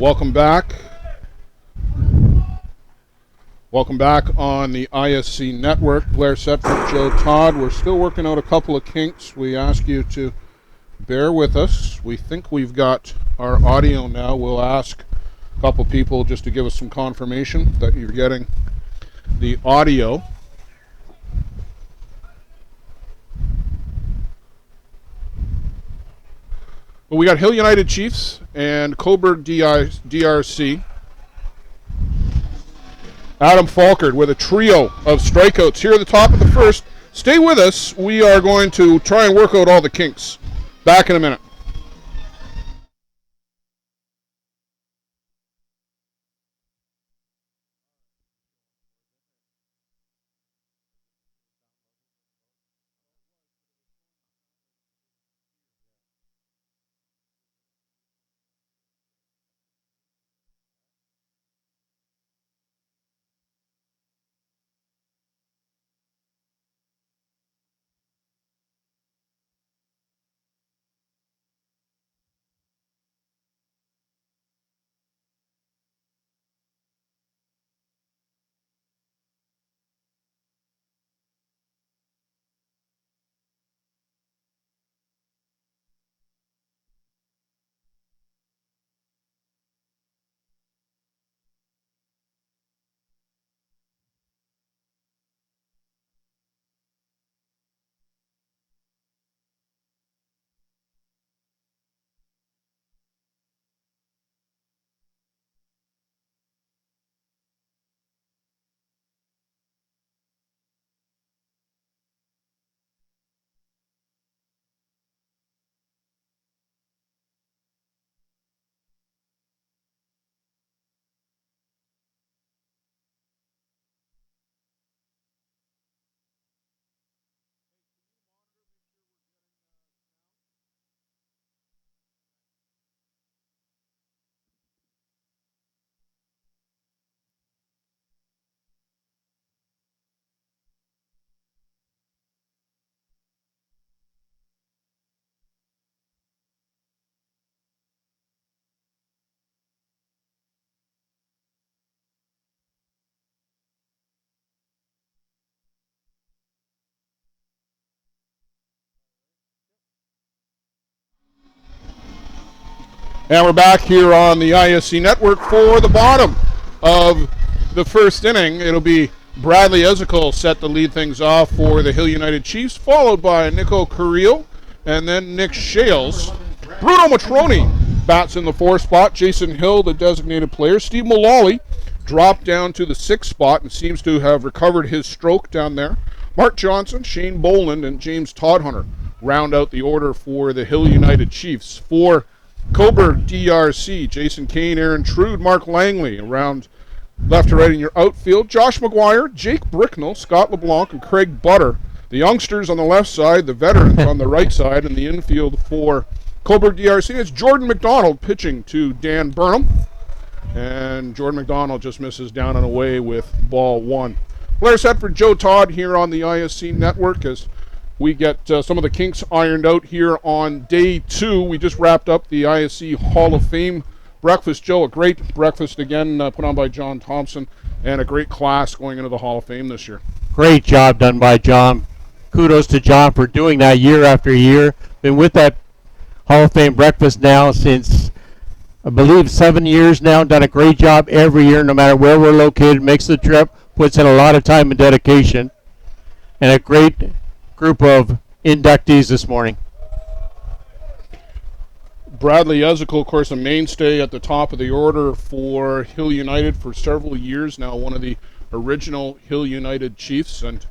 Welcome back. Welcome back on the ISC Network. Blair Setford, Joe Todd. We're still working out a couple of kinks. We ask you to bear with us. We think we've got our audio now. We'll ask a couple people just to give us some confirmation that you're getting the audio. Well, we got Hill United Chiefs and Cobourg DRC. Adam Falkard with a trio of strikeouts here at the top of the first. Stay with us. We are going to try and work out all the kinks. Back in a minute. And we're back here on the ISC Network for the bottom of the first inning. It'll be Bradley Ezekiel set to lead things off for the Hill United Chiefs, followed by Nico Carrillo and then Nick Shales. Bruno Matroni bats in the 4th spot. Jason Hill, the designated player. Steve Mullally dropped down to the 6th spot and seems to have recovered his stroke down there. Mark Johnson, Shane Boland, and James Todhunter round out the order for the Hill United Chiefs. For Cobourg DRC, Jason Kane, Aaron Trude, Mark Langley around left to right in your outfield. Josh McGuire, Jake Bricknell, Scott LeBlanc, and Craig Butter. The youngsters on the left side, the veterans on the right side, and the infield for Cobourg DRC. It's Jordan McDonald pitching to Dan Burnham. And Jordan McDonald just misses down and away with ball 1. Blair Setford, Joe Todd here on the ISC Network as we get some of the kinks ironed out here on day 2. We just wrapped up the ISC Hall of Fame breakfast. Joe, a great breakfast again put on by John Thompson, and a great class going into the Hall of Fame this year. Great job done by John. Kudos to John for doing that year after year. Been with that Hall of Fame breakfast now since, I believe, 7 years now. Done a great job every year, no matter where we're located. Makes the trip, puts in a lot of time and dedication, and a great group of inductees this morning. Bradley Ezekiel, of course, a mainstay at the top of the order for Hill United for several years now, one of the original Hill United Chiefs. And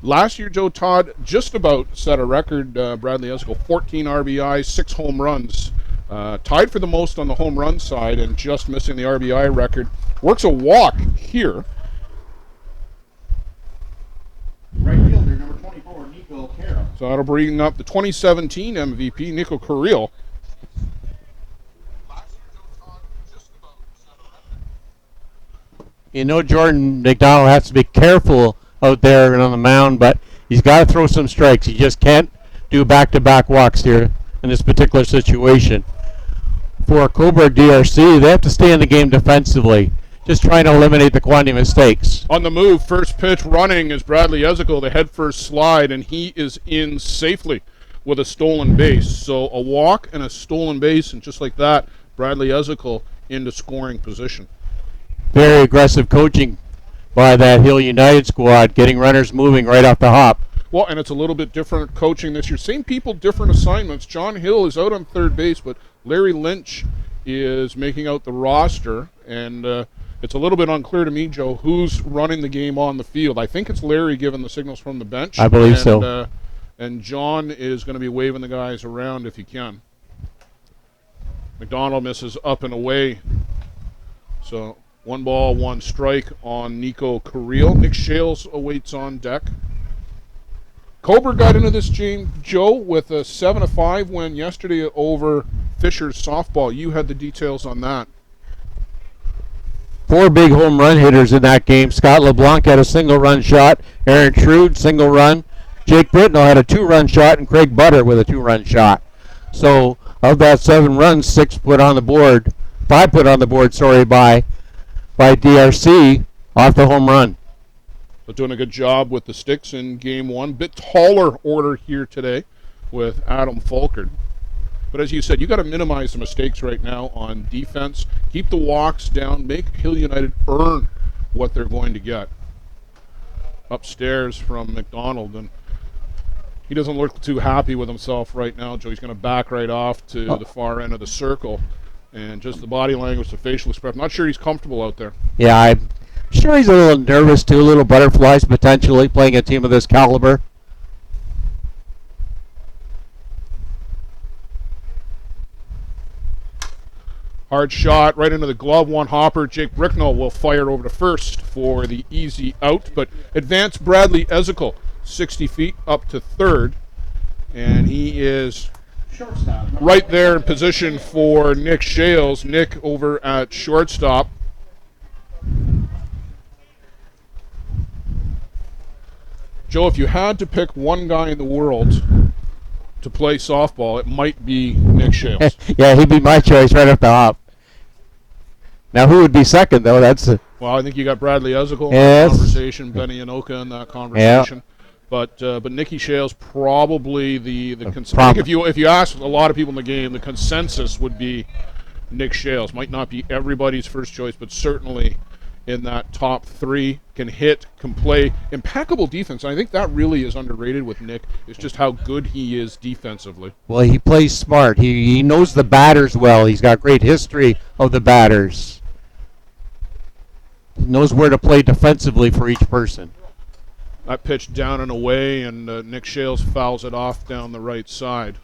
last year, Joe Todd just about set a record. Bradley Ezekiel, 14 RBIs, 6 home runs. Tied for the most on the home run side and just missing the RBI record. Works a walk here. Right fielder, number 24, Nico Carrillo. So that'll bring up the 2017 MVP, Nico Carrillo. You know, Jordan McDonald has to be careful out there and on the mound, but he's got to throw some strikes. He just can't do back-to-back walks here in this particular situation. For for Cobourg DRC, they have to stay in the game defensively, just trying to eliminate the quantity of mistakes. On the move, first pitch running is Bradley Ezekiel, the head first slide, and he is in safely with a stolen base. So a walk and a stolen base, and just like that, Bradley Ezekiel into scoring position. Very aggressive coaching by that Hill United squad, getting runners moving right off the hop. Well, and it's a little bit different coaching this year. Same people, different assignments. John Hill is out on third base, but Larry Lynch is making out the roster, and it's a little bit unclear to me, Joe, who's running the game on the field. I think it's Larry giving the signals from the bench. I believe so. And John is going to be waving the guys around if he can. McDonald misses up and away. So 1 ball, 1 strike on Nico Carril. Nick Shales awaits on deck. Cobourg got into this game, Joe, with a 7-5 win yesterday over Fisher's softball. You had the details on that. 4 big home run hitters in that game. Scott LeBlanc had a single run shot. Aaron Trude, single run. Jake Britnell had a 2-run shot, and Craig Butter with a 2-run shot. So of that 7 runs, 5 put on the board, by DRC off the home run. But doing a good job with the sticks in game 1. Bit taller order here today with Adam Fulkard. But as you said, you got to minimize the mistakes right now on defense. Keep the walks down. Make Hill United earn what they're going to get. Upstairs from McDonald, and he doesn't look too happy with himself right now, Joe. He's going to back right off to the far end of the circle. And just the body language, the facial expression. Not sure he's comfortable out there. Yeah, I'm sure he's a little nervous too, a little butterflies potentially, playing a team of this caliber. Hard shot right into the glove, 1 hopper. Jake Bricknell will fire over to first for the easy out. But advance Bradley Ezekiel 60 feet up to third. And he is right there in position for Nick Shales. Nick over at shortstop. Joe, if you had to pick one guy in the world to play softball, it might be Nick Shales. Yeah, he'd be my choice right off the hop. Now, who would be second, though? Well, I think you got Bradley Ezekiel in Yes. that conversation, Benny Anoka in that conversation. Yeah. But Nicky Shales probably the consensus. If you ask a lot of people in the game, the consensus would be Nick Shales. Might not be everybody's first choice, but certainly in that top 3. Can hit, can play, impeccable defense. And I think that really is underrated with Nick. It's just how good he is defensively. Well, he plays smart. He knows the batters well. He's got great history of the batters. He knows where to play defensively for each person. That pitch down and away, and Nick Shales fouls it off down the right side.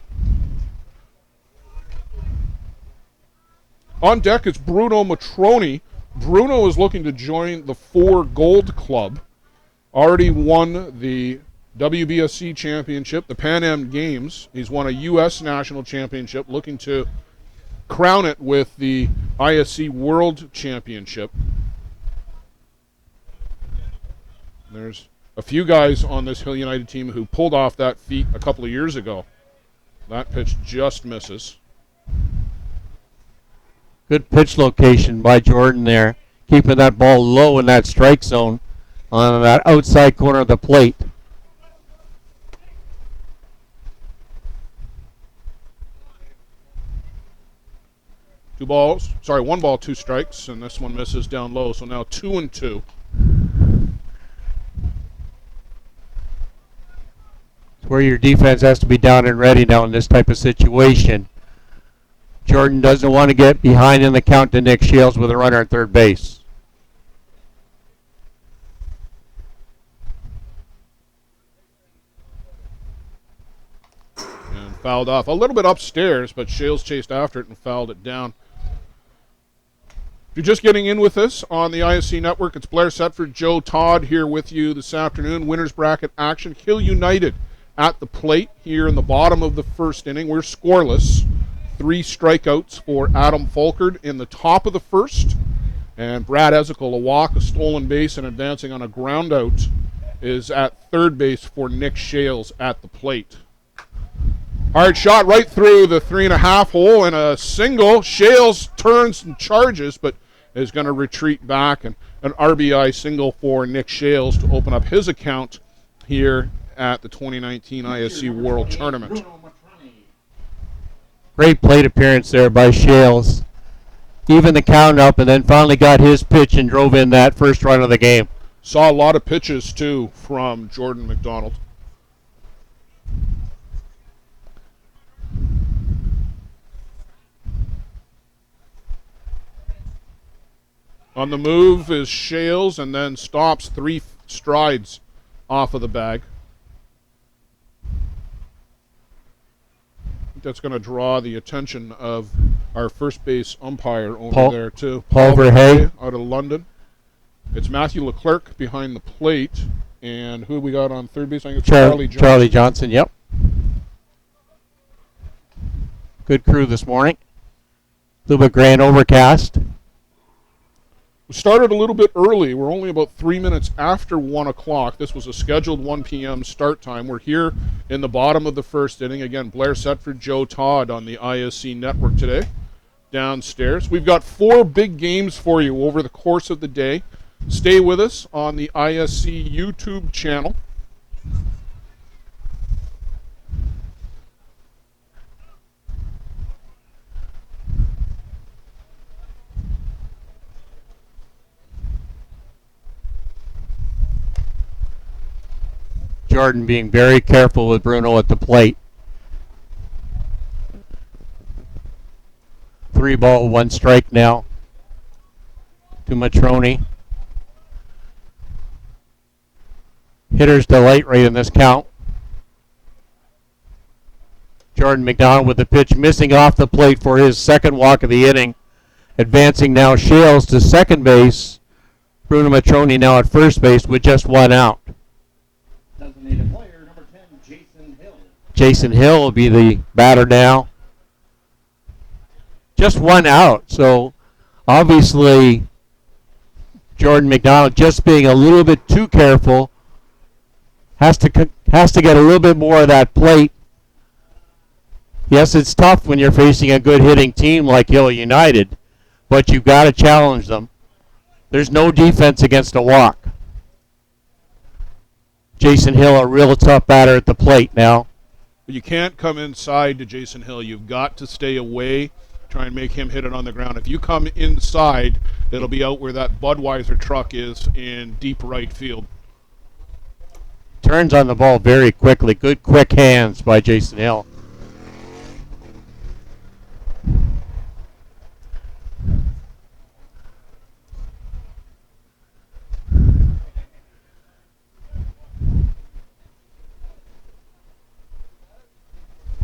On deck is Bruno Matroni. Bruno is looking to join the 4 Gold Club. Already won the WBSC Championship, the Pan Am Games. He's won a U.S. National Championship, looking to crown it with the ISC World Championship. There's a few guys on this Hill United team who pulled off that feat a couple of years ago. That pitch just misses. Good pitch location by Jordan there, keeping that ball low in that strike zone on that outside corner of the plate. One ball, 2 strikes, and this one misses down low, so now 2-2. It's where your defense has to be down and ready now in this type of situation. Jordan doesn't want to get behind in the count to Nick Shales with a runner at third base. And fouled off. A little bit upstairs, but Shales chased after it and fouled it down. If you're just getting in with us on the ISC Network, it's Blair Setford, Joe Todd here with you this afternoon. Winners bracket action. Hill United at the plate here in the bottom of the first inning. We're scoreless. 3 strikeouts for Adam Fulkard in the top of the first. And Brad Ezekiel, a walk, a stolen base, and advancing on a ground out is at third base for Nick Shales at the plate. Hard shot right through the 3.5 hole and a single. Shales turns and charges, but is going to retreat back, and an RBI single for Nick Shales to open up his account here at the 2019 ISC World Tournament. Great plate appearance there by Shales. Even the count up, and then finally got his pitch and drove in that first run of the game. Saw a lot of pitches, too, from Jordan McDonald. On the move is Shales, and then stops 3 strides off of the bag. That's going to draw the attention of our first base umpire over there, too. Paul Verhey out of London. It's Matthew Leclerc behind the plate. And who we got on third base? I think it's Charlie Johnson. Charlie Johnson, yep. Good crew this morning. A little bit grand overcast. We started a little bit early. We're only about 3 minutes after 1 o'clock. This was a scheduled 1 p.m. start time. We're here in the bottom of the first inning. Again, Blair Setford, Joe Todd on the ISC Network today downstairs. We've got 4 big games for you over the course of the day. Stay with us on the ISC YouTube channel. Jordan being very careful with Bruno at the plate. 3 ball, 1 strike now to Matroni. Hitter's delight rate in this count. Jordan McDonald with the pitch missing off the plate for his second walk of the inning. Advancing now Shales to second base. Bruno Matroni now at first base with just 1 out. Designated player number 10, Jason Hill. Jason Hill will be the batter now. Just 1 out, so obviously Jordan McDonald just being a little bit too careful. Has to get a little bit more of that plate. Yes, it's tough when you're facing a good hitting team like Hill United, but you've got to challenge them. There's no defense against a walk. Jason Hill, a real tough batter at the plate now. You can't come inside to Jason Hill. You've got to stay away, try and make him hit it on the ground. If you come inside, it'll be out where that Budweiser truck is in deep right field. Turns on the ball very quickly. Good quick hands by Jason Hill.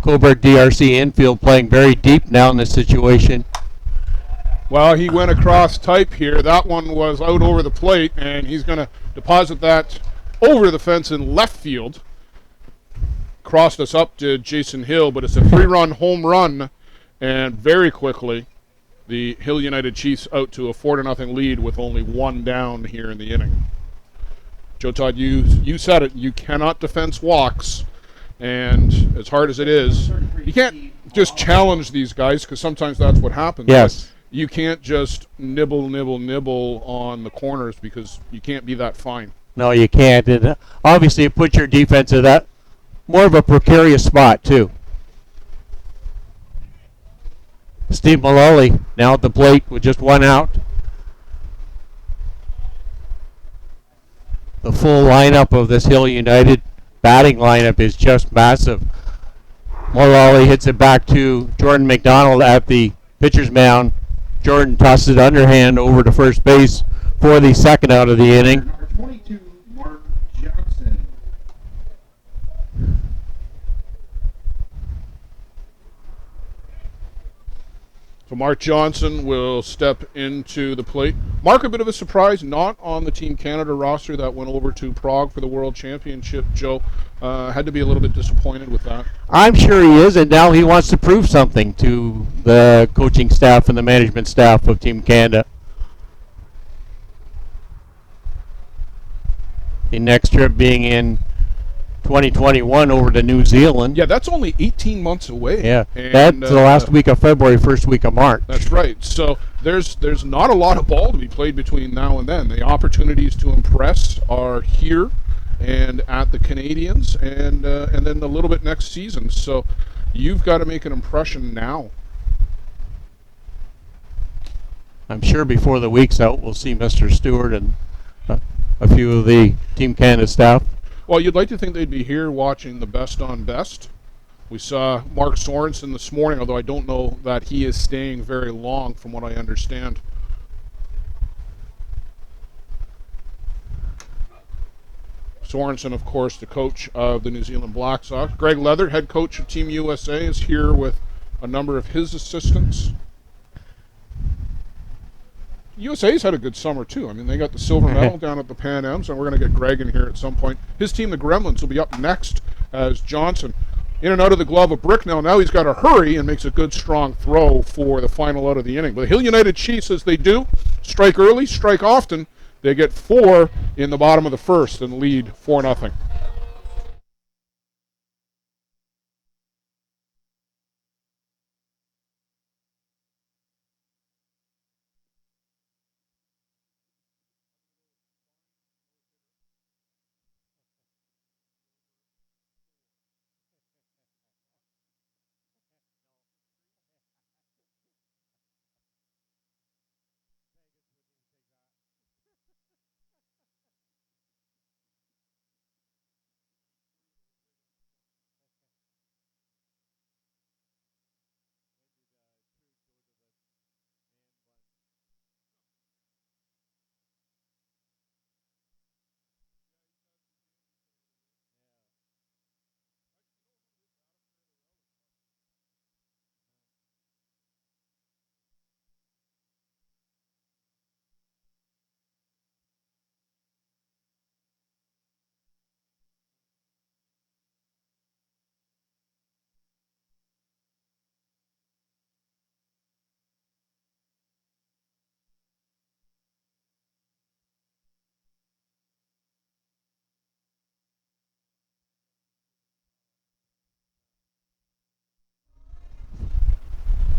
Cobourg DRC infield playing very deep now in this situation. Well, he went across type here. That one was out over the plate, and he's going to deposit that over the fence in left field. Crossed us up to Jason Hill, but it's a 3-run home run, and very quickly the Hill United Chiefs out to a 4-0 lead with only 1 down here in the inning. Joe Todd, you said it. You cannot defense walks, and as hard as it is, you can't just challenge these guys because sometimes that's what happens. Yes. You can't just nibble on the corners because you can't be that fine. No, you can't. And obviously, it puts your defense in that more of a precarious spot, too. Steve Mullally now at the plate with just 1 out. The full lineup of this Hill United batting lineup is just massive. Mullally hits it back to Jordan McDonald at the pitcher's mound. Jordan tosses it underhand over to first base for the second out of the inning. Number 22, Mark Johnson. So Mark Johnson will step into the plate. Mark, a bit of a surprise, not on the Team Canada roster that went over to Prague for the World Championship. Joe had to be a little bit disappointed with that. I'm sure he is, and now he wants to prove something to the coaching staff and the management staff of Team Canada. The next trip being in 2021 over to New Zealand. Yeah, that's only 18 months away. Yeah, and, that's the last week of February, first week of March. That's right. So there's not a lot of ball to be played between now and then. The opportunities to impress are here and at the Canadians, and then a little bit next season. So you've got to make an impression now. I'm sure before the week's out, we'll see Mr. Stewart and a few of the Team Canada staff. Well, you'd like to think they'd be here watching the best on best. We saw Mark Sorensen this morning, although I don't know that he is staying very long from what I understand. Sorensen, of course, the coach of the New Zealand Black Sox. Greg Leather, head coach of Team USA, is here with a number of his assistants. USA's had a good summer, too. I mean, they got the silver medal down at the Pan Ams, and we're going to get Greg in here at some point. His team, the Gremlins, will be up next as Johnson, in and out of the glove of Bricknell. Now he's got to hurry and makes a good, strong throw for the final out of the inning. But the Hill United Chiefs, as they do, strike early, strike often. They get 4 in the bottom of the first and lead 4-0.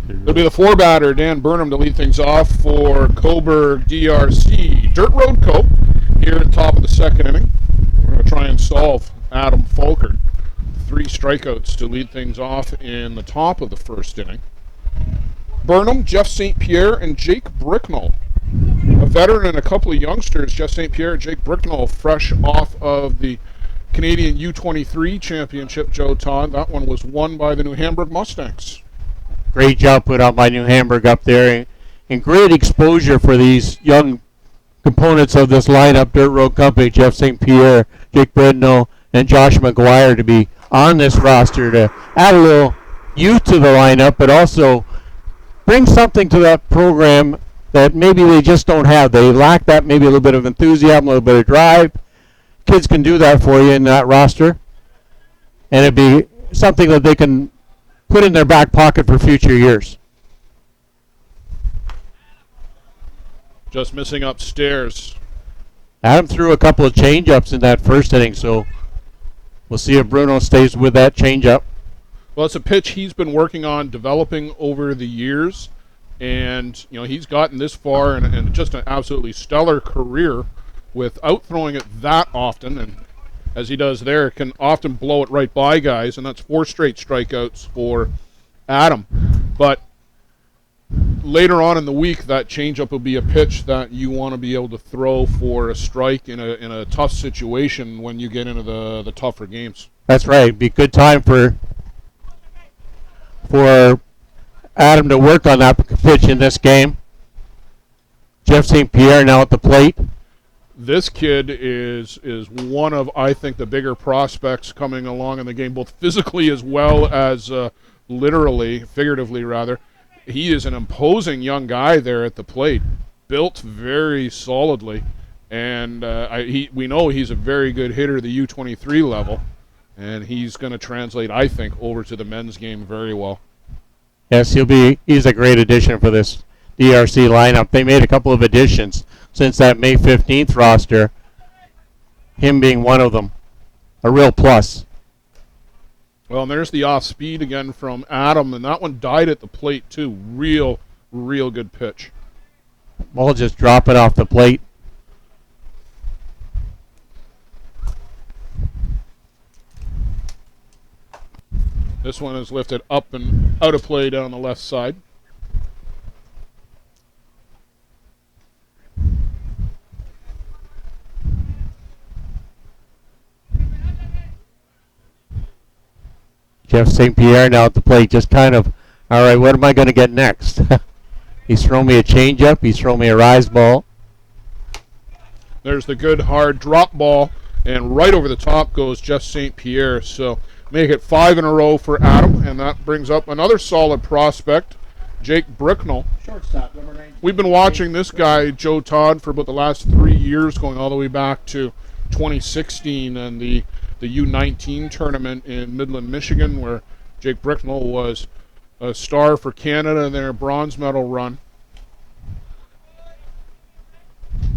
It'll be the 4-batter, Dan Burnham, to lead things off for Cobourg DRC. Dirt Road Co. here at the top of the second inning. We're going to try and solve Adam Falkert. 3 strikeouts to lead things off in the top of the first inning. Burnham, Jeff St. Pierre, and Jake Bricknell. A veteran and a couple of youngsters, Jeff St. Pierre, Jake Bricknell, fresh off of the Canadian U23 Championship, Joe Todd. That one was won by the New Hamburg Mustangs. Great job put out by New Hamburg up there, and great exposure for these young components of this lineup. Dirt Road Company, Jeff St. Pierre, Jake Bredno, and Josh McGuire to be on this roster to add a little youth to the lineup, but also bring something to that program that maybe they just don't have. They lack that, maybe a little bit of enthusiasm, a little bit of drive. Kids can do that for you in that roster, and it'd be something that they can put in their back pocket for future years. Just missing upstairs. Adam threw a couple of change-ups in that first inning, so we'll see if Bruno stays with that change-up. Well, it's a pitch he's been working on developing over the years, and he's gotten this far and just an absolutely stellar career without throwing it that often, and as he does there, can often blow it right by guys, and that's 4 straight strikeouts for Adam. But later on in the week, that changeup will be a pitch that you want to be able to throw for a strike in a tough situation when you get into the tougher games. That's right. Be a good time for Adam to work on that pitch in this game. Jeff St. Pierre now at the plate. This kid is one of, I think, the bigger prospects coming along in the game, both physically as well as figuratively rather. He is an imposing young guy there at the plate, built very solidly, and we know he's a very good hitter at the U23 level, and he's going to translate, I think, over to the men's game very well. Yes, he's a great addition for this DRC lineup. They made a couple of additions since that May 15th roster, him being one of them. A real plus. Well, and there's the off speed again from Adam, and that one died at the plate too. Real good pitch. Ball just dropping off the plate. This one is lifted up and out of play down the left side. Jeff St. Pierre now at the plate, just kind of, all right, what am I going to get next? He's thrown me a changeup. He's thrown me a rise ball. There's the good hard drop ball, and right over the top goes Jeff St. Pierre. So make it 5 in a row for Adam, and that brings up another solid prospect, Jake Bricknell. Shortstop, number 19. We've been watching this guy, Joe Todd, for about the last 3 years, going all the way back to 2016 and the U19 tournament in Midland, Michigan, where Jake Bricknell was a star for Canada in their bronze medal run.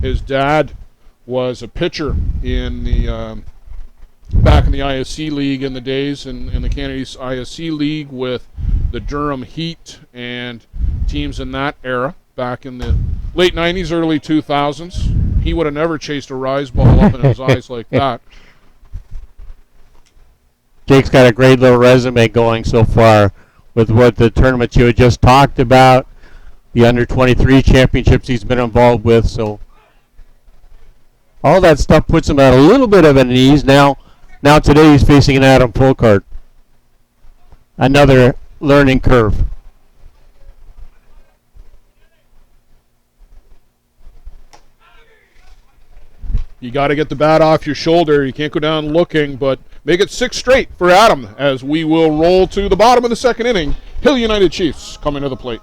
His dad was a pitcher in the back in the ISC League in the days, in the Canada ISC League with the Durham Heat and teams in that era back in the late 90s, early 2000s. He would have never chased a rise ball up in his eyes like that. Jake's got a great little resume going so far with what the tournaments you had just talked about, the under-23 championships he's been involved with. So all that stuff puts him at a little bit of an ease. Now today he's facing an Adam Fulcart. Another learning curve. You got to get the bat off your shoulder. You can't go down looking, but make it 6 straight for Adam as we will roll to the bottom of the second inning. Hill United Chiefs coming to the plate.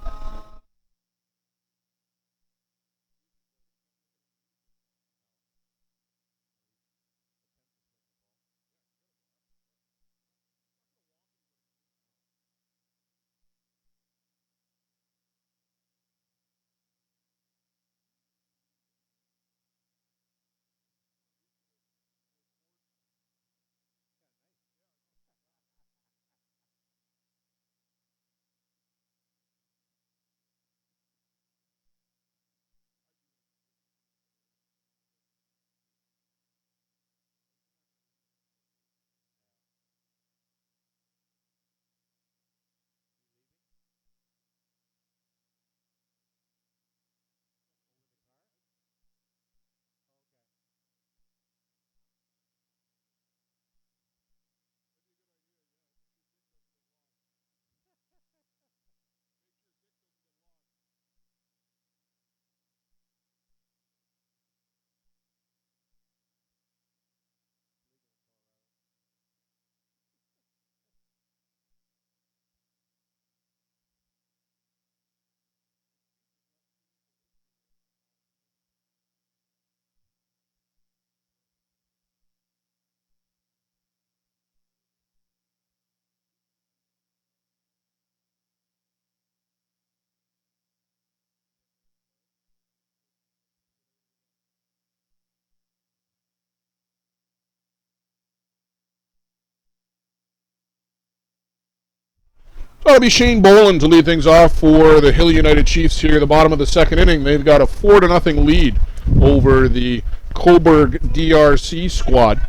So it'll be Shane Boland to lead things off for the Hill United Chiefs here at the bottom of the second inning. They've got a 4-0 lead over the Cobourg DRC squad.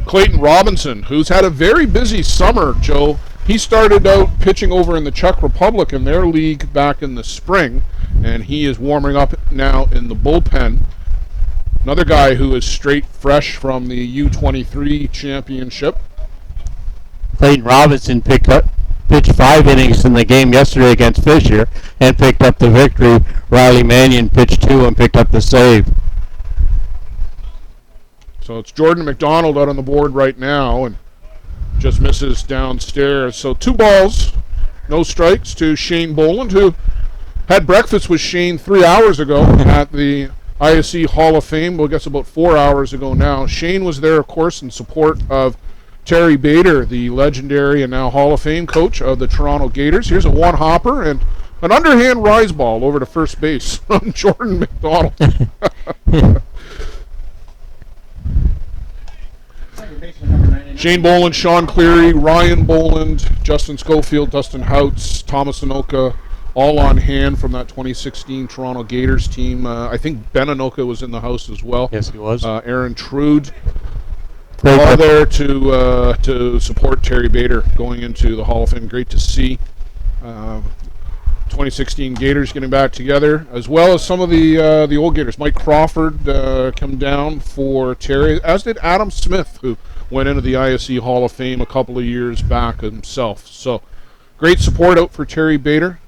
Clayton Robinson, who's had a very busy summer, Joe. He started out pitching over in the Czech Republic in their league back in the spring, and he is warming up now in the bullpen. Another guy who is straight fresh from the U23 championship. Clayton Robinson pitched 5 innings in the game yesterday against Fisher and picked up the victory. Riley Mannion pitched 2 and picked up the save. So it's Jordan McDonald out on the board right now and just misses downstairs. So 2 balls, no strikes to Shane Boland, who had breakfast with Shane 3 hours ago at the ISC Hall of Fame. Well, I guess about 4 hours ago now. Shane was there, of course, in support of Terry Bader, the legendary and now Hall of Fame coach of the Toronto Gators. Here's a one-hopper and an underhand rise ball over to first base from Jordan McDonald. Second baseman number 99. Shane Boland, Sean Cleary, Ryan Boland, Justin Schofield, Dustin Houts, Thomas Anoka, all on hand from that 2016 Toronto Gators team. I think Ben Anoka was in the house as well. Yes, he was. Aaron Trude. Great All for- there to support Terry Bader going into the Hall of Fame. Great to see 2016 Gators getting back together, as well as some of the old Gators. Mike Crawford come down for Terry, as did Adam Smith, who went into the ISC Hall of Fame a couple of years back himself. So great support out for Terry Bader.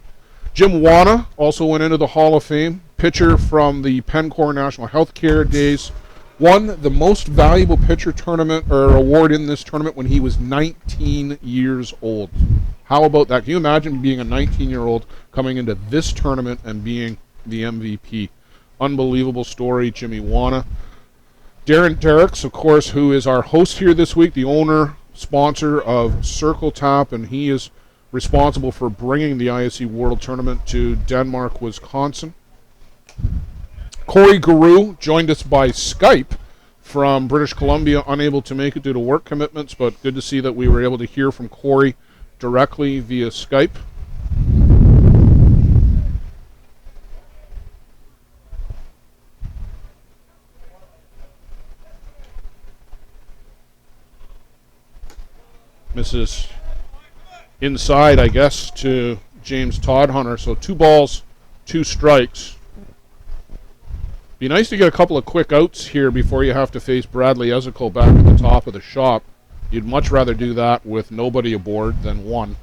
Jim Wana also went into the Hall of Fame. Pitcher from the Pencor National Healthcare days. Won the most valuable pitcher tournament or award in this tournament when he was 19 years old. How about that? Can you imagine being a 19-year-old coming into this tournament and being the MVP? Unbelievable story, Jimmy Wana. Darren Derricks, of course, who is our host here this week, the owner, sponsor of Circle Tap, and he is responsible for bringing the ISC World Tournament to Denmark, Wisconsin. Corey Guru joined us by Skype from British Columbia, unable to make it due to work commitments, but good to see that we were able to hear from Corey directly via Skype. Misses inside, I guess, to James Todhunter. So 2 balls, 2 strikes. Be nice to get a couple of quick outs here before you have to face Bradley Ezekiel back at the top of the shop. You'd much rather do that with nobody aboard than one.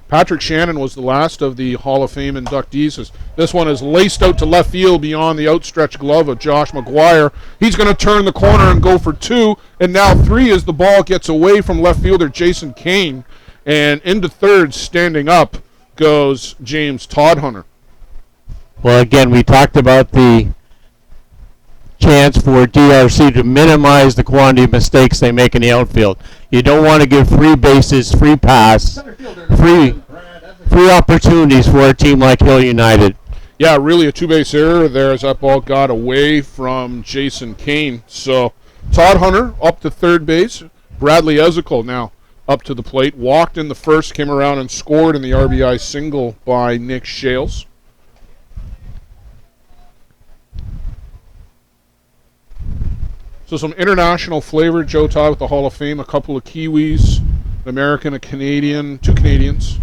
Patrick Shannon was the last of the Hall of Fame inductees. This one is laced out to left field beyond the outstretched glove of Josh McGuire. He's going to turn the corner and go for 2, and now 3 as the ball gets away from left fielder Jason Kane, and into third, standing up, goes James Todhunter. Well, again, we talked about the chance for DRC to minimize the quantity of mistakes they make in the outfield. You don't want to give free bases, free pass, Center fielder number free 7, Brad Ezekiel. free opportunities for a team like Hill United. Yeah, really a 2-base error there as that ball got away from Jason Kane. So Todhunter up to third base. Bradley Ezekiel now up to the plate. Walked in the first, came around and scored in the RBI single by Nick Shales. So some international flavor, Joe Todd with the Hall of Fame. A couple of Kiwis, an American, a Canadian, 2 Canadians.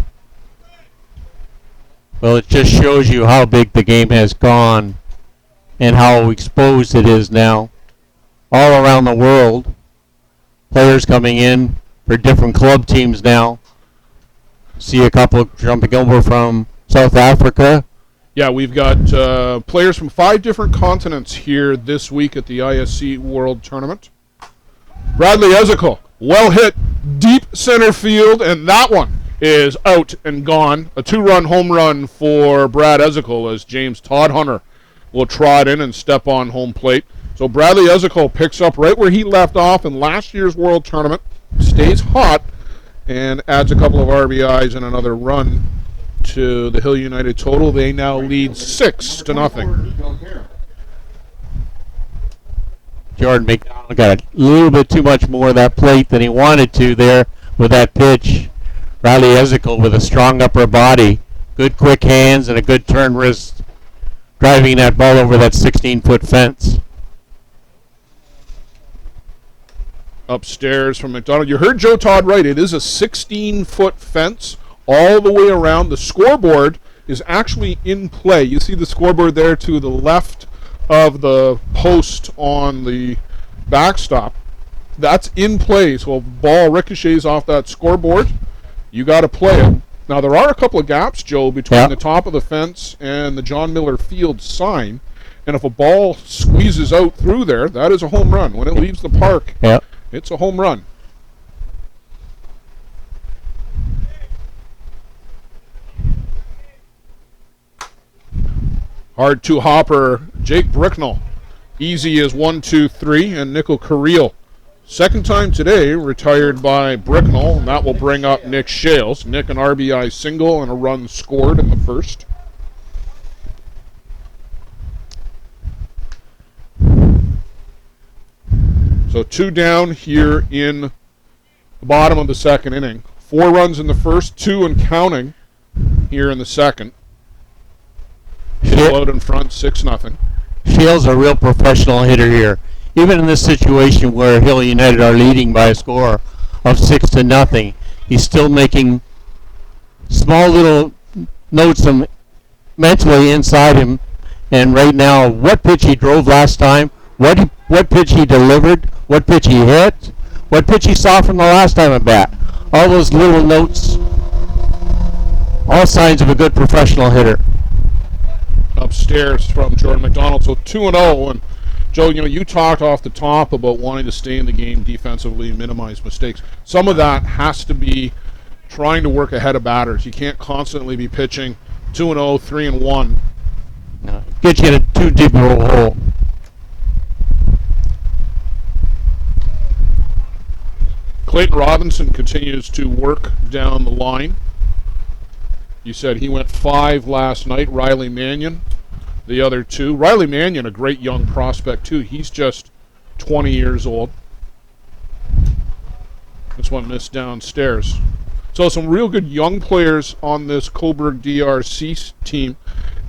Well, it just shows you how big the game has gone and how exposed it is now. All around the world, players coming in for different club teams now. See a couple jumping over from South Africa. Yeah, we've got players from 5 different continents here this week at the ISC World Tournament. Bradley Ezekiel, well hit, deep center field, and that one is out and gone. A 2-run home run for Brad Ezekiel as James Todhunter will trot in and step on home plate. So Bradley Ezekiel picks up right where he left off in last year's World Tournament, stays hot, and adds a couple of RBIs and another run to the Hill United total. They now lead 6-0. Nico Carroll. Jordan McDonald got a little bit too much more of that plate than he wanted to there with that pitch. Bradley Ezekiel with a strong upper body, good quick hands, and a good turn wrist, driving that ball over that 16-foot fence. Upstairs from McDonald. You heard Joe Todd right. It is a 16-foot fence all the way around. The scoreboard is actually in play. You see the scoreboard there to the left of the post on the backstop. That's in play. So a ball ricochets off that scoreboard. You got to play it. Now, there are a couple of gaps, Joe, between the top of the fence and the John Miller Field sign. And if a ball squeezes out through there, that is a home run. When it leaves the park, it's a home run. Hard to hopper, Jake Bricknell. Easy as 1-2-3, and Nickel Carril. Second time today, retired by Bricknell, and that will bring up Nick Shales. Nick, an RBI single and a run scored in the first. So 2 down here in the bottom of the second inning. 4 runs in the first, 2 and counting here in the second. Hill out in front, 6-0. Shale's a real professional hitter here. Even in this situation where Hill United are leading by a score of 6-0, he's still making small little notes mentally inside him. And right now, what pitch he drove last time, what pitch he delivered, what pitch he hit, what pitch he saw from the last time at bat. All those little notes, all signs of a good professional hitter. Upstairs from Jordan McDonald. So 2-0. And Joe, you talked off the top about wanting to stay in the game defensively and minimize mistakes. Some of that has to be trying to work ahead of batters. You can't constantly be pitching 2-0, 3-1. No, get you in a too deep of a hole. Clayton Robinson continues to work down the line. You said he went 5 last night. Riley Mannion, the other 2. Riley Mannion, a great young prospect too. He's just 20 years old. This one missed downstairs. So some real good young players on this Cobourg DRC team.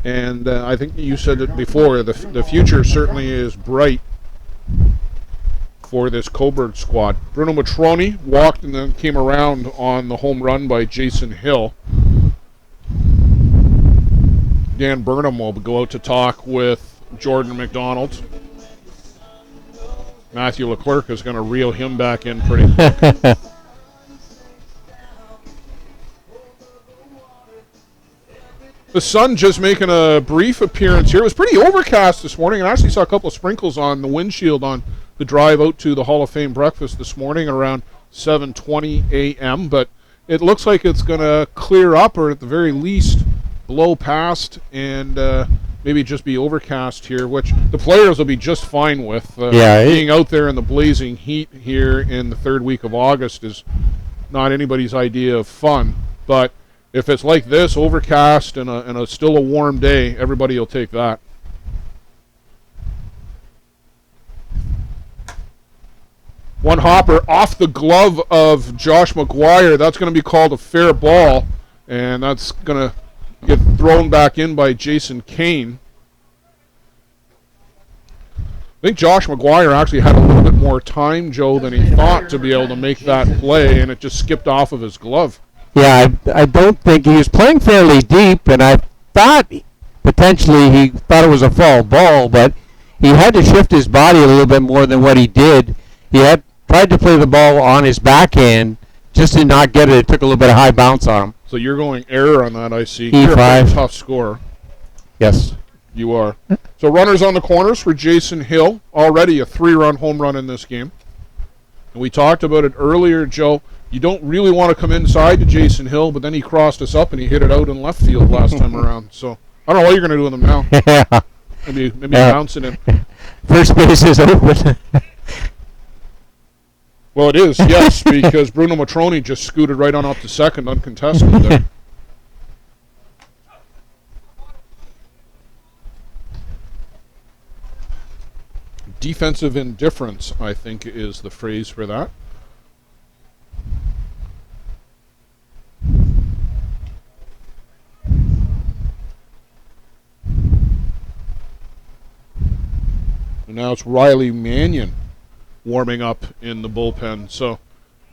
And I think you said it before, the future certainly is bright for this Cobourg squad. Bruno Matroni walked and then came around on the home run by Jason Hill. Dan Burnham will go out to talk with Jordan McDonald. Matthew Leclerc is going to reel him back in pretty quick. The sun just making a brief appearance here. It was pretty overcast this morning, and I actually saw a couple of sprinkles on the windshield on the drive out to the Hall of Fame breakfast this morning around 7:20 a.m. But it looks like it's going to clear up, or at the very least blow past, and maybe just be overcast here, which the players will be just fine with. Being out there in the blazing heat here in the 3rd week of August is not anybody's idea of fun, but if it's like this, overcast and a still a warm day, everybody will take that. One hopper off the glove of Josh McGuire. That's going to be called a fair ball, and that's going to get thrown back in by Jason Kane. I think Josh McGuire actually had a little bit more time, Joe, than he thought to be able to make that play, and it just skipped off of his glove. Yeah, I don't think he was playing fairly deep, and I thought potentially he thought it was a foul ball, but he had to shift his body a little bit more than what he did. He had tried to play the ball on his backhand, just did not get it. It took a little bit of high bounce on him. So you're going error on that, I see. E5. You're a tough score. Yes. You are. So runners on the corners for Jason Hill. Already a 3-run home run in this game. And we talked about it earlier, Joe. You don't really want to come inside to Jason Hill, but then he crossed us up and he hit it out in left field last time around. So I don't know what you're going to do with him now. Yeah. Maybe bounce it in. First base is open. Well, it is, yes, because Bruno Matroni just scooted right on up to second uncontested there. Defensive indifference, I think, is the phrase for that. And now it's Riley Mannion warming up in the bullpen. So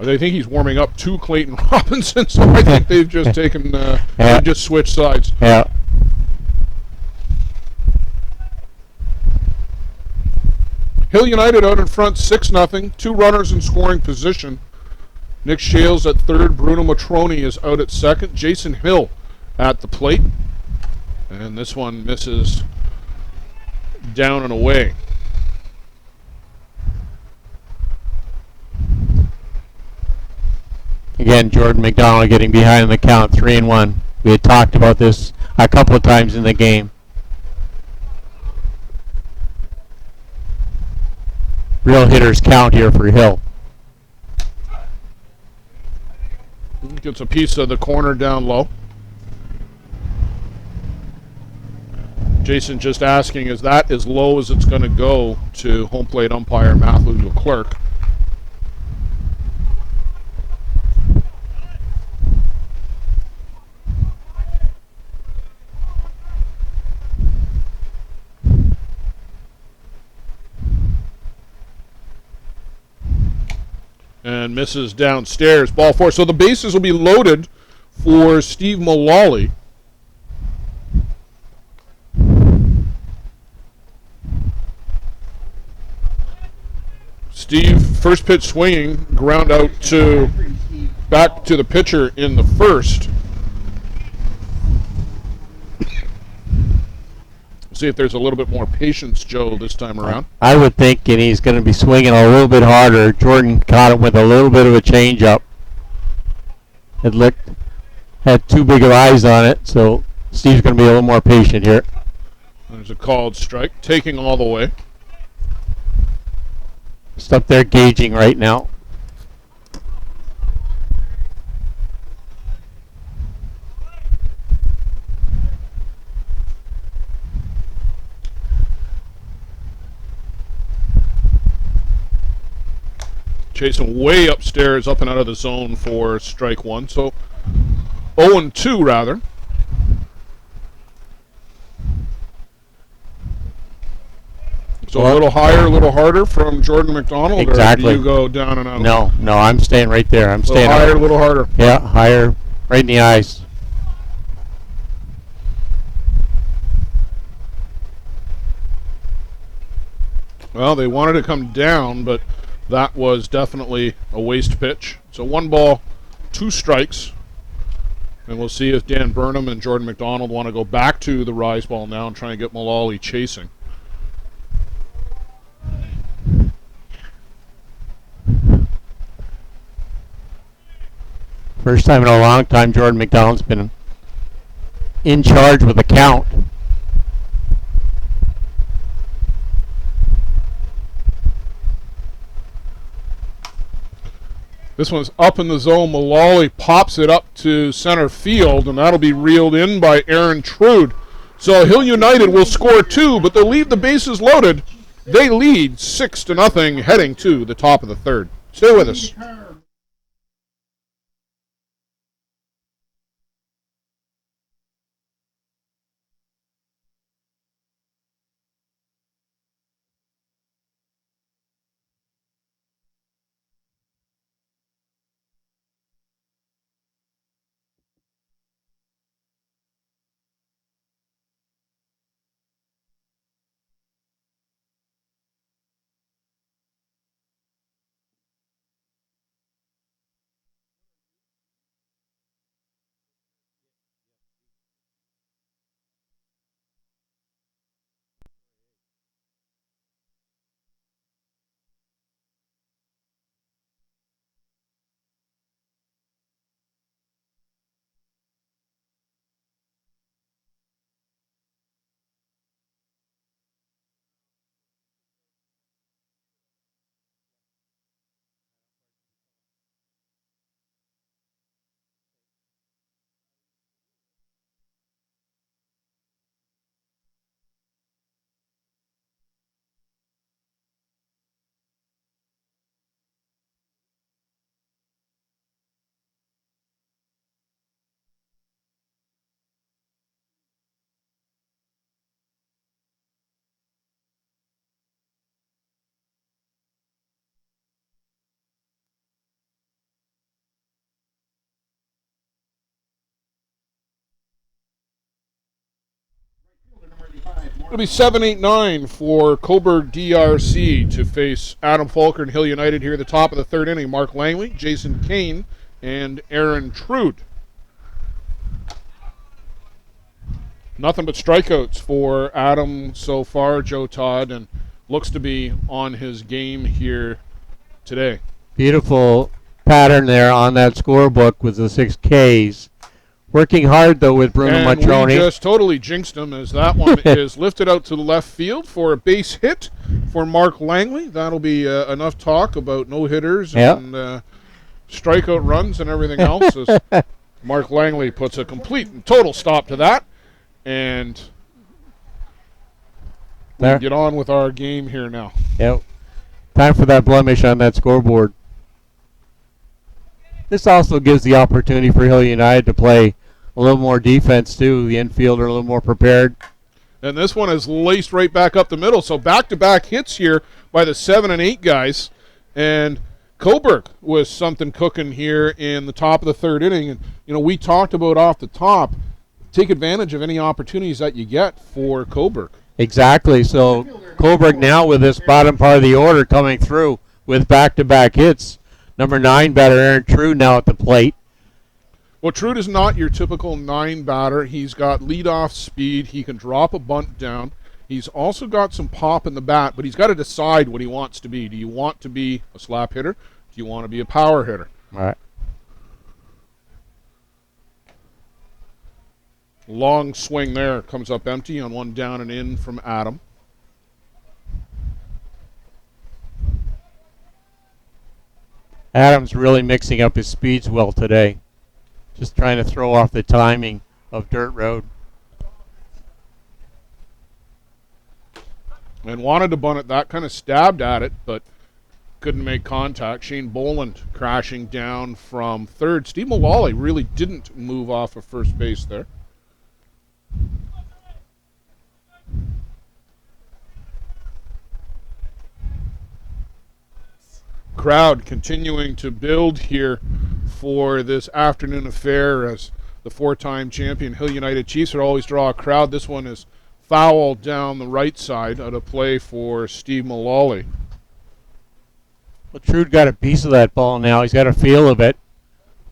I think he's warming up to Clayton Robinson. So I think they've just taken, they've just switched sides. Yeah. Hill United out in front, 6-0. 2 runners in scoring position. Nick Shales at third. Bruno Matroni is out at second. Jason Hill at the plate. And this one misses down and away. Again, Jordan McDonald getting behind in the count, 3-1. We had talked about this a couple of times in the game. Real hitters count here for Hill. Gets a piece of the corner down low. Jason just asking, is that as low as it's going to go to home plate umpire Matthew Leclerc? And misses downstairs. Ball four. So the bases will be loaded for Steve Mullally. Steve, first pitch swinging, ground out to back to the pitcher in the first. See if there's a little bit more patience, Joe, this time around. I would think, and he's going to be swinging a little bit harder. Jordan caught him with a little bit of a changeup. It looked, had too big of eyes on it, so Steve's going to be a little more patient here. There's a called strike, taking all the way. Just up there gauging right now. Chasing way upstairs, up and out of the zone for strike one. So 0-2 rather. So a little higher, a little harder from Jordan McDonald. Exactly. Or do you go down and out? No, I'm staying right there. I'm staying higher, out. a little harder. Yeah, higher, right in the eyes. Well, they wanted to come down, but that was definitely a waste pitch. So 1 ball, 2 strikes. And we'll see if Dan Burnham and Jordan McDonald want to go back to the rise ball now and try and get Mullally chasing. First time in a long time Jordan McDonald's been in charge with the count. This one's up in the zone. Mullally pops it up to center field, and that'll be reeled in by Aaron Trude. So Hill United will score 2, but they'll leave the bases loaded. They lead 6-0 heading to the top of the third. Stay with us. It'll be 7-8-9 for Cobourg DRC to face Adam Falker and Hill United here at the top of the third inning. Mark Langley, Jason Kane, and Aaron Trude. Nothing but strikeouts for Adam so far, Joe Todd, and looks to be on his game here today. Beautiful pattern there on that scorebook with the 6 Ks. Working hard, though, with Bruno Matroni. We just totally jinxed him as that one is lifted out to the left field for a base hit for Mark Langley. That'll be enough talk about no-hitters and strikeout runs and everything else as Mark Langley puts a complete and total stop to that. And There. Get on with our game here now. Yep. Time for that blemish on that scoreboard. This also gives the opportunity for Hill United to play a little more defense too. The infielder a little more prepared. And this one is laced right back up the middle. So back-to-back hits here by the 7 and 8 guys. And Cobourg was something cooking here in the top of the third inning. And, you know, we talked about off the top, take advantage of any opportunities that you get for Cobourg. Exactly. So Cobourg now with this bottom part of the order coming through with back-to-back hits. Number 9 batter Aaron Trude now at the plate. Well, Trude is not your typical 9 batter. He's got leadoff speed. He can drop a bunt down. He's also got some pop in the bat, but he's got to decide what he wants to be. Do you want to be a slap hitter? Do you want to be a power hitter? All right. Long swing there. Comes up empty on one down and in from Adam. Adam's really mixing up his speeds well today. Just trying to throw off the timing of dirt road. And wanted to bunt it. That kind of stabbed at it, but couldn't make contact. Shane Boland crashing down from third. Steve Mullally really didn't move off of first base there. Crowd continuing to build here for this afternoon affair as the 4-time champion Hill United Chiefs would always draw a crowd. This one is foul down the right side out of play for Steve Mullally. Well, Trude got a piece of that ball now. He's got a feel of it.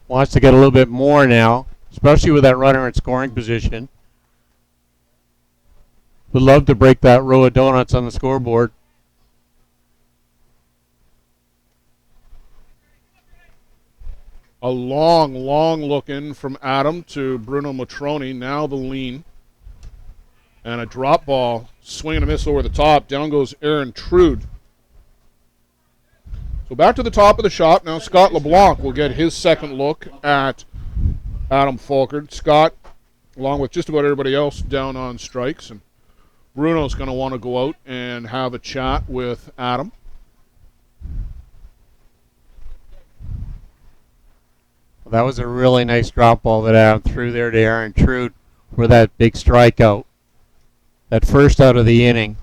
Wants to get a little bit more now, especially with that runner in scoring position. Would love to break that row of donuts on the scoreboard. A long look in from Adam to Bruno Matroni. Now the lean. And a drop ball. Swing and a miss over the top. Down goes Aaron Trude. So back to the top of the shop. Now Scott LeBlanc will get his second look at Adam Falkard. Scott, along with just about everybody else, down on strikes. And Bruno's going to want to go out and have a chat with Adam. Well, that was a really nice drop ball that Adam threw there to Aaron Trude for that big strikeout. That first out of the inning.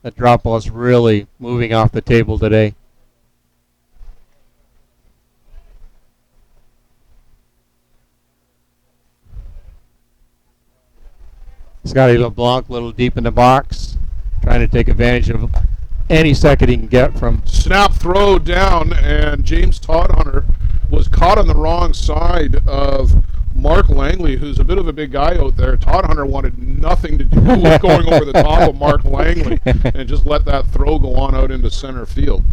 That drop ball is really moving off the table today. Scotty LeBlanc a little deep in the box, trying to take advantage of any second he can get from. Snap throw down, and James Todhunter was caught on the wrong side of Mark Langley, who's a bit of a big guy out there. Todhunter wanted nothing to do with going over the top of Mark Langley and just let that throw go on out into center field.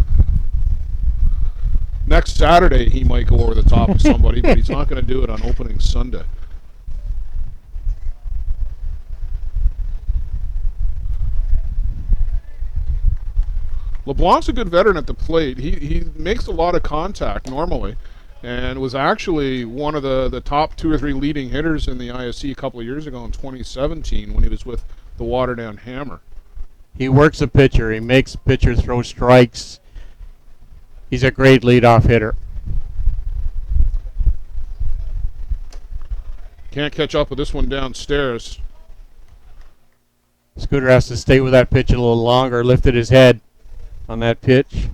Next Saturday, he might go over the top of somebody, but he's not going to do it on opening Sunday. LeBlanc's a good veteran at the plate. He makes a lot of contact normally, and was actually one of the top 2 or 3 leading hitters in the ISC a couple of years ago in 2017 when he was with the Waterdown Hammer. He works a pitcher. He makes pitcher throw strikes. He's a great leadoff hitter. Can't catch up with this one downstairs. Scooter has to stay with that pitch a little longer. Lifted his head on that pitch.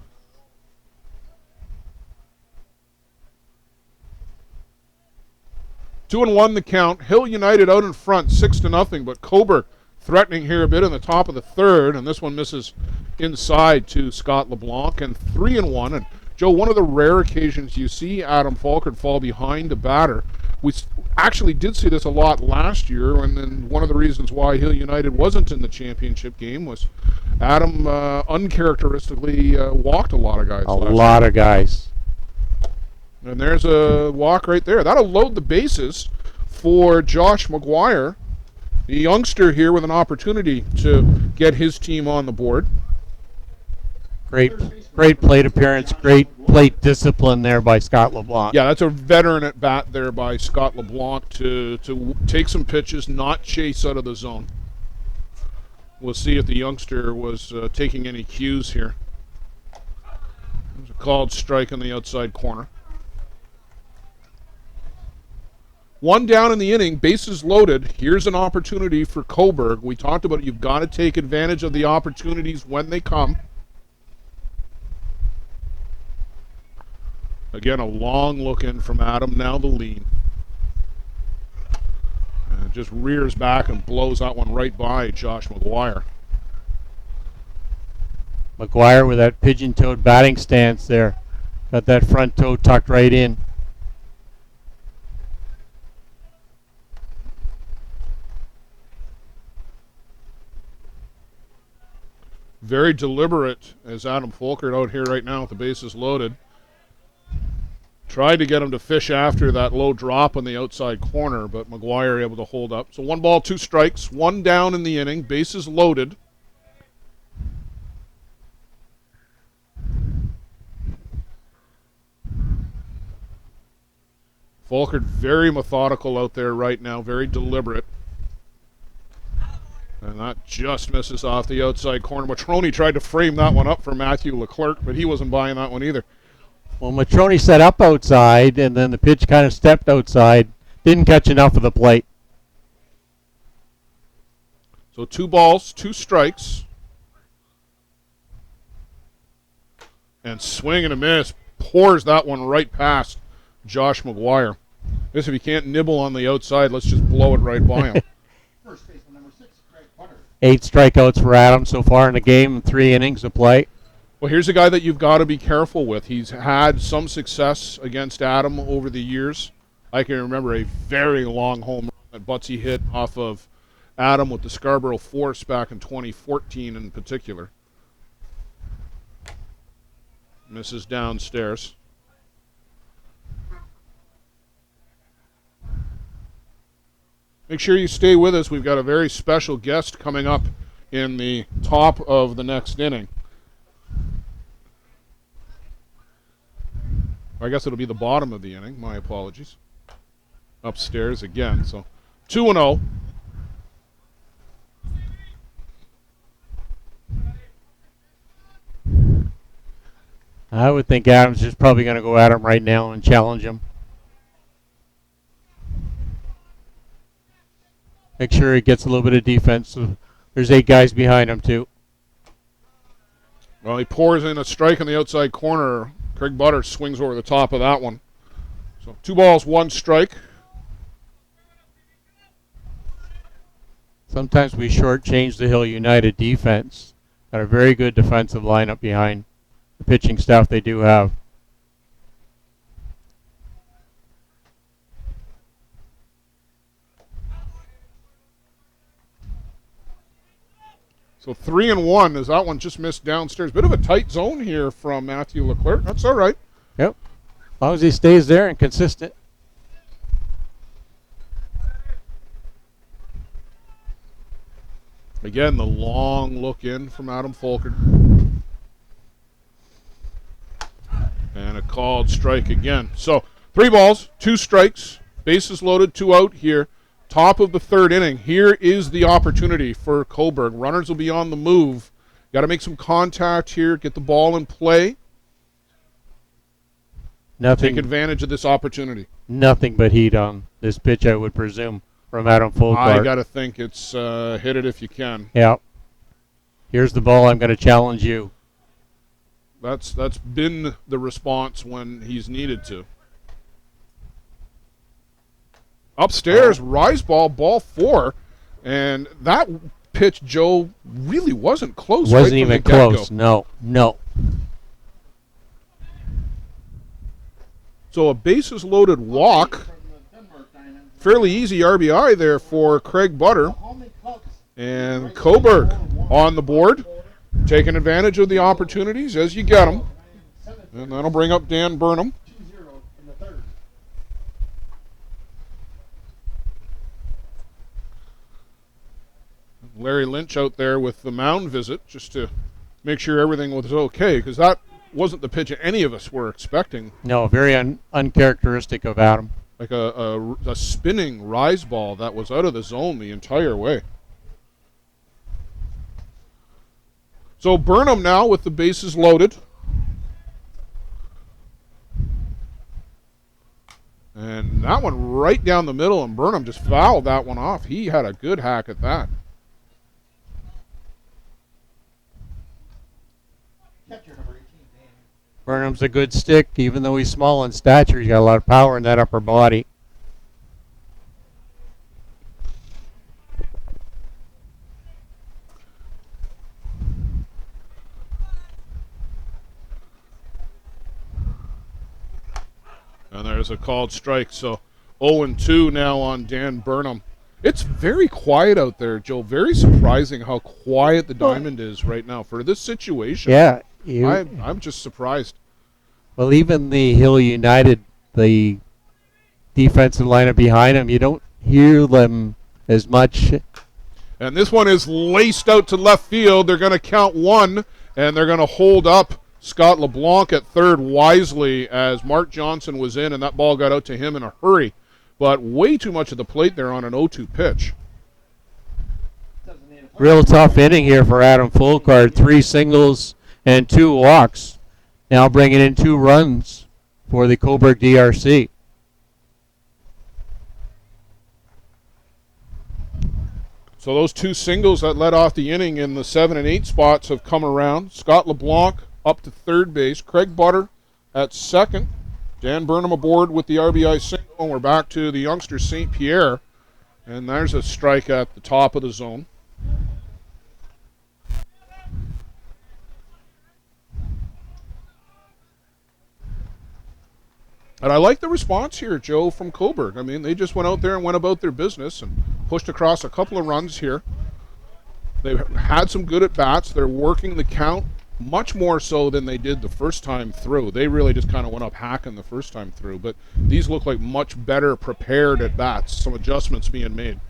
Two and one the count. Hill United out in front, 6-0, but Cobourg threatening here a bit in the top of the third, and this one misses inside to Scott LeBlanc, and 3-1. And Joe, one of the rare occasions you see Adam Falkard fall behind a batter. We actually did see this a lot last year, and then one of the reasons why Hill United wasn't in the championship game was Adam uncharacteristically walked a lot of guys. A lot of guys. And there's a walk right there. That'll load the bases for Josh McGuire, the youngster here with an opportunity to get his team on the board. Great plate appearance, great plate discipline there by Scott LeBlanc. Yeah, that's a veteran at bat there by Scott LeBlanc to take some pitches, not chase out of the zone. We'll see if the youngster was taking any cues here. There's a called strike on the outside corner. 1 down in the inning, bases loaded. Here's an opportunity for Cobourg. We talked about it. You've got to take advantage of the opportunities when they come. Again, a long look in from Adam, now the lead. And just rears back and blows that one right by Josh McGuire. McGuire with that pigeon-toed batting stance there. Got that front toe tucked right in. Very deliberate as Adam Folkert out here right now with the bases loaded. Tried to get him to fish after that low drop on the outside corner, but McGuire able to hold up. So 1 ball, 2 strikes, 1 down in the inning, bases loaded. Folkert very methodical out there right now, very deliberate. And that just misses off the outside corner. Matrone tried to frame that one up for Matthew Leclerc, but he wasn't buying that one either. Well, Matrone set up outside, and then the pitch kind of stepped outside. Didn't catch enough of the plate. So 2 balls, 2 strikes. And swing and a miss. Pours that one right past Josh McGuire. Guess if you can't nibble on the outside, let's just blow it right by him. First baseman number 6, Craig Butter. 8 strikeouts for Adam so far in the game, 3 innings of play. Well, here's a guy that you've got to be careful with. He's had some success against Adam over the years. I can remember a very long home run that Butsy hit off of Adam with the Scarborough Force back in 2014 in particular. Misses downstairs. Make sure you stay with us. We've got a very special guest coming up in the top of the next inning. I guess it'll be the bottom of the inning. My apologies. Upstairs again. So 2-0. I would think Adams is probably going to go at him right now and challenge him. Make sure he gets a little bit of defense. So there's 8 guys behind him, too. Well, he pours in a strike on the outside corner. Craig Butter swings over the top of that one. So 2 balls, 1 strike. Sometimes we shortchange the Hill United defense. Got a very good defensive lineup behind the pitching staff they do have. So 3-1 as that one just missed downstairs. Bit of a tight zone here from Matthew Leclerc. That's all right. Yep. As long as he stays there and consistent. Again, the long look in from Adam Folkert. And a called strike again. So 3 balls, 2 strikes, bases loaded, 2 out here. Top of the 3rd inning. Here is the opportunity for Cobourg. Runners will be on the move. Got to make some contact here, get the ball in play. Take advantage of this opportunity. Nothing but heat on this pitch, I would presume, from Adam Folkert. I got to think it's hit it if you can. Yeah. Here's the ball. I'm going to challenge you. That's been the response when he's needed to. Upstairs, rise ball, ball 4. And that pitch, Joe, really wasn't close. Wasn't even close. No. So a bases loaded walk. Fairly easy RBI there for Craig Butter. And Cobourg on the board, taking advantage of the opportunities as you get them. And that'll bring up Dan Burnham. Larry Lynch out there with the mound visit just to make sure everything was okay, because that wasn't the pitch any of us were expecting. No, very uncharacteristic of Adam. Like a spinning rise ball that was out of the zone the entire way. So Burnham now with the bases loaded. And that one right down the middle, and Burnham just fouled that one off. He had a good hack at that. Catcher number 18, Dan. Burnham's a good stick, even though he's small in stature. He's got a lot of power in that upper body. And there's a called strike. So 0-2 now on Dan Burnham. It's very quiet out there, Joe. Very surprising how quiet the diamond is right now for this situation. Yeah. I'm just surprised. Well, even the Hill United, the defensive lineup behind him, you don't hear them as much. And this one is laced out to left field. They're going to count one, and they're going to hold up Scott LeBlanc at third wisely as Mark Johnson was in, and that ball got out to him in a hurry. But way too much of the plate there on an 0-2 pitch. Real tough inning here for Adam Fulcard. 3 singles and 2 walks. Now bringing in 2 runs for the Cobourg DRC. So those 2 singles that led off the inning in the 7 and 8 spots have come around. Scott LeBlanc up to third base. Craig Butter at second. Dan Burnham aboard with the RBI single. And we're back to the youngster St. Pierre. And there's a strike at the top of the zone. And I like the response here, Joe, from Cobourg. I mean, they just went out there and went about their business and pushed across a couple of runs here. They've had some good at-bats. They're working the count much more so than they did the first time through. They really just kind of went up hacking the first time through. But these look like much better prepared at-bats. Some adjustments being made.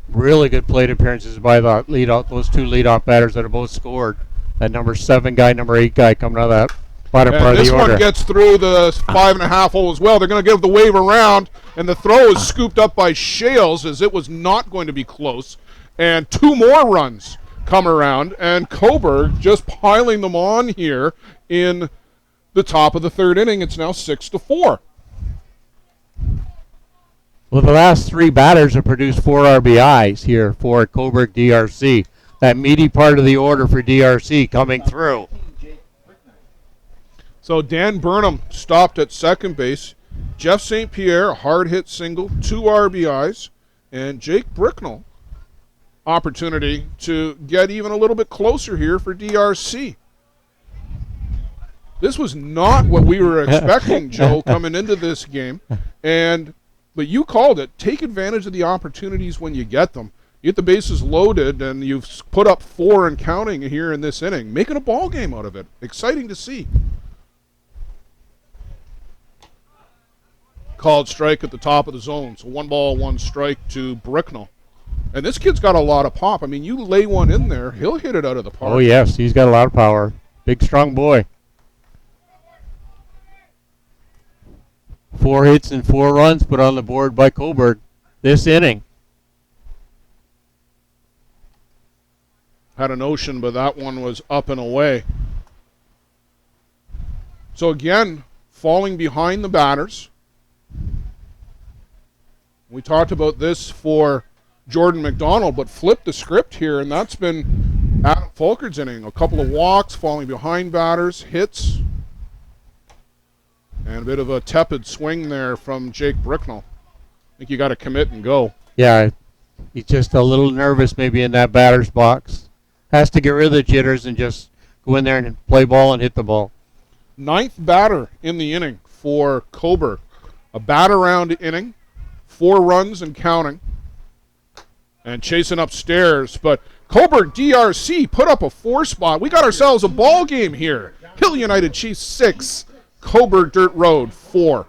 Really good plate appearances by the those 2 leadoff batters that have both scored. That number 7 guy, number 8 guy coming out of that bottom part of the order. This one gets through the 5.5 hole as well. They're going to give the wave around, and the throw is scooped up by Shales as it was not going to be close. And 2 more runs come around, and Cobourg just piling them on here in the top of the 3rd inning. It's now 6-4. Well, the last 3 batters have produced 4 RBIs here for Cobourg DRC. That meaty part of the order for DRC coming through. So Dan Burnham stopped at second base. Jeff St. Pierre, a hard hit single, 2 RBIs, and Jake Bricknell, opportunity to get even a little bit closer here for DRC. This was not what we were expecting, Joe, coming into this game. But you called it. Take advantage of the opportunities when you get them. You get the bases loaded, and you've put up 4 and counting here in this inning, making a ball game out of it. Exciting to see. Called strike at the top of the zone. So 1 ball, 1 strike to Bricknell. And this kid's got a lot of pop. I mean, you lay one in there, he'll hit it out of the park. Oh, yes. He's got a lot of power. Big, strong boy. 4 hits and 4 runs put on the board by Cobourg this inning. Had a notion, but that one was up and away. So again, falling behind the batters. We talked about this for Jordan McDonald, but flip the script here, and that's been Adam Fulcard's inning. A couple of walks, falling behind batters, hits, and a bit of a tepid swing there from Jake Bricknell. I think you got to commit and go. Yeah, he's just a little nervous maybe in that batter's box. Has to get rid of the jitters and just go in there and play ball and hit the ball. 9th batter in the inning for Cobourg. A bat-around inning, 4 runs and counting, and chasing upstairs. But Cobourg DRC put up a 4 spot. We got ourselves a ball game here. Hill United Chiefs 6, Cobourg Dirt Road 4.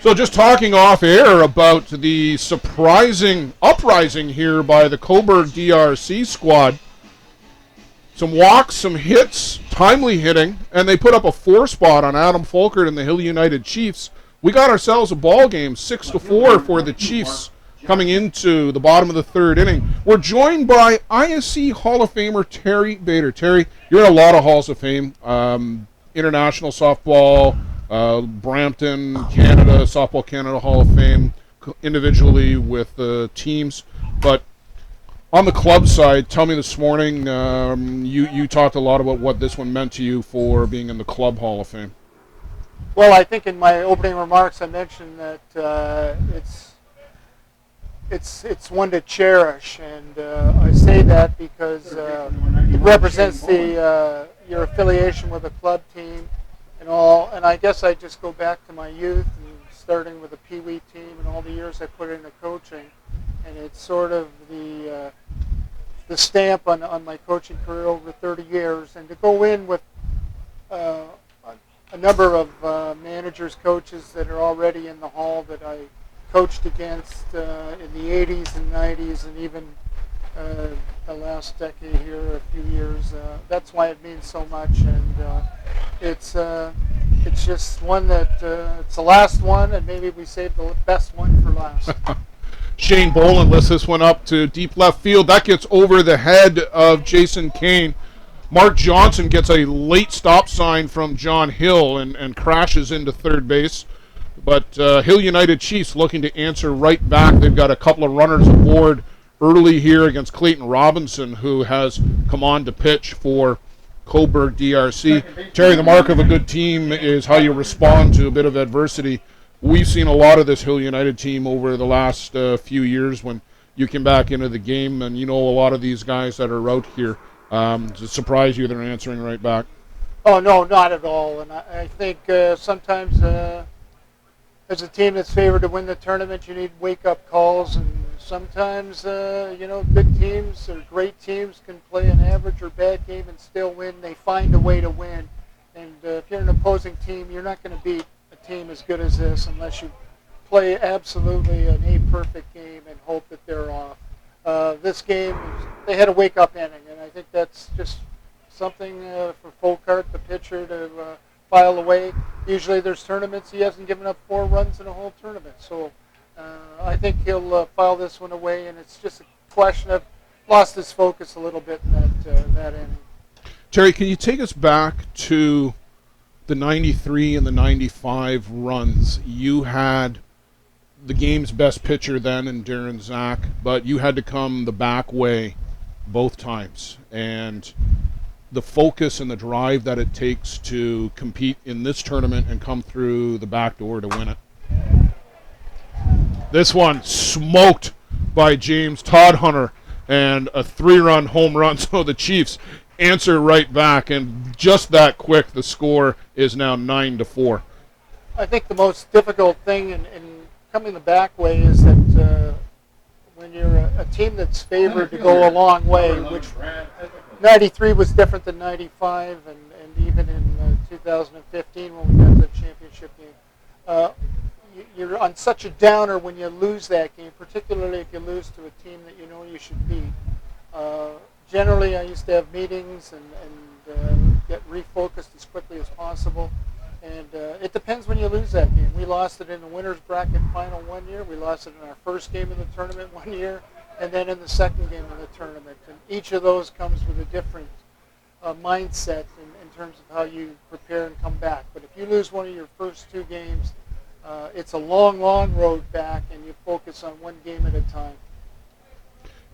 So just talking off air about the surprising uprising here by the Cobourg DRC squad. Some walks, some hits, timely hitting, and they put up a 4 spot on Adam Folkert and the Hill United Chiefs. We got ourselves a ball game, 6-4 for the Chiefs coming into the bottom of the 3rd inning. We're joined by ISC Hall of Famer Terry Bader. Terry, you're in a lot of Halls of Fame. International Softball, Brampton, Canada, Softball Canada Hall of Fame, individually with the teams. But on the club side, tell me this morning, you talked a lot about what this one meant to you for being in the Club Hall of Fame. Well, I think in my opening remarks I mentioned that it's one to cherish, and I say that because it represents your affiliation with a club team and all. And I guess I just go back to my youth, and starting with the Pee Wee team and all the years I put into coaching, and it's sort of the stamp on my coaching career over 30 years, and to go in with a number of managers, coaches that are already in the hall that I coached against in the 80s and 90s, and even the last decade here, a few years. That's why it means so much, and it's just one that it's the last one, and maybe we saved the best one for last. Shane Boland lifts this one up to deep left field. That gets over the head of Jason Kane. Mark Johnson gets a late stop sign from John Hill and crashes into third base. But Hill United Chiefs looking to answer right back. They've got a couple of runners aboard early here against Clayton Robinson, who has come on to pitch for Cobourg DRC. Terry, the mark of a good team is how you respond to a bit of adversity. We've seen a lot of this Hill United team over the last few years when you came back into the game, and you know a lot of these guys that are out here. Does it surprise you they're answering right back? Oh, no, not at all. And I think sometimes as a team that's favored to win the tournament, you need wake-up calls, and sometimes, good teams or great teams can play an average or bad game and still win. They find a way to win. And if you're an opposing team, you're not going to beat a team as good as this unless you play absolutely an a-perfect game and hope that they're off. This game, they had a wake-up inning, and I think that's just something for Folkert, the pitcher, to file away. Usually there's tournaments he hasn't given up 4 runs in a whole tournament. So I think he'll file this one away, and it's just a question of lost his focus a little bit in that inning. Terry, can you take us back to the 93 and the 95 runs? You had the game's best pitcher then in Darren Zach, but you had to come the back way both times. And the focus and the drive that it takes to compete in this tournament and come through the back door to win it. This one smoked by James Todd-Hunter and a 3-run home run. So the Chiefs answer right back, and just that quick, the score is now 9-4. I think the most difficult thing in coming the back way is that when you're a team that's favored to go a long way, which 93 was different than 95, and even in 2015 when we got the championship game. You're on such a downer when you lose that game, particularly if you lose to a team that you know you should beat. Generally, I used to have meetings and get refocused as quickly as possible. And it depends when you lose that game. We lost it in the winner's bracket final one year. We lost it in our first game of the tournament one year, and then in the second game of the tournament. And each of those comes with a different mindset in terms of how you prepare and come back. But if you lose one of your first 2 games, it's a long, long road back, and you focus on one game at a time.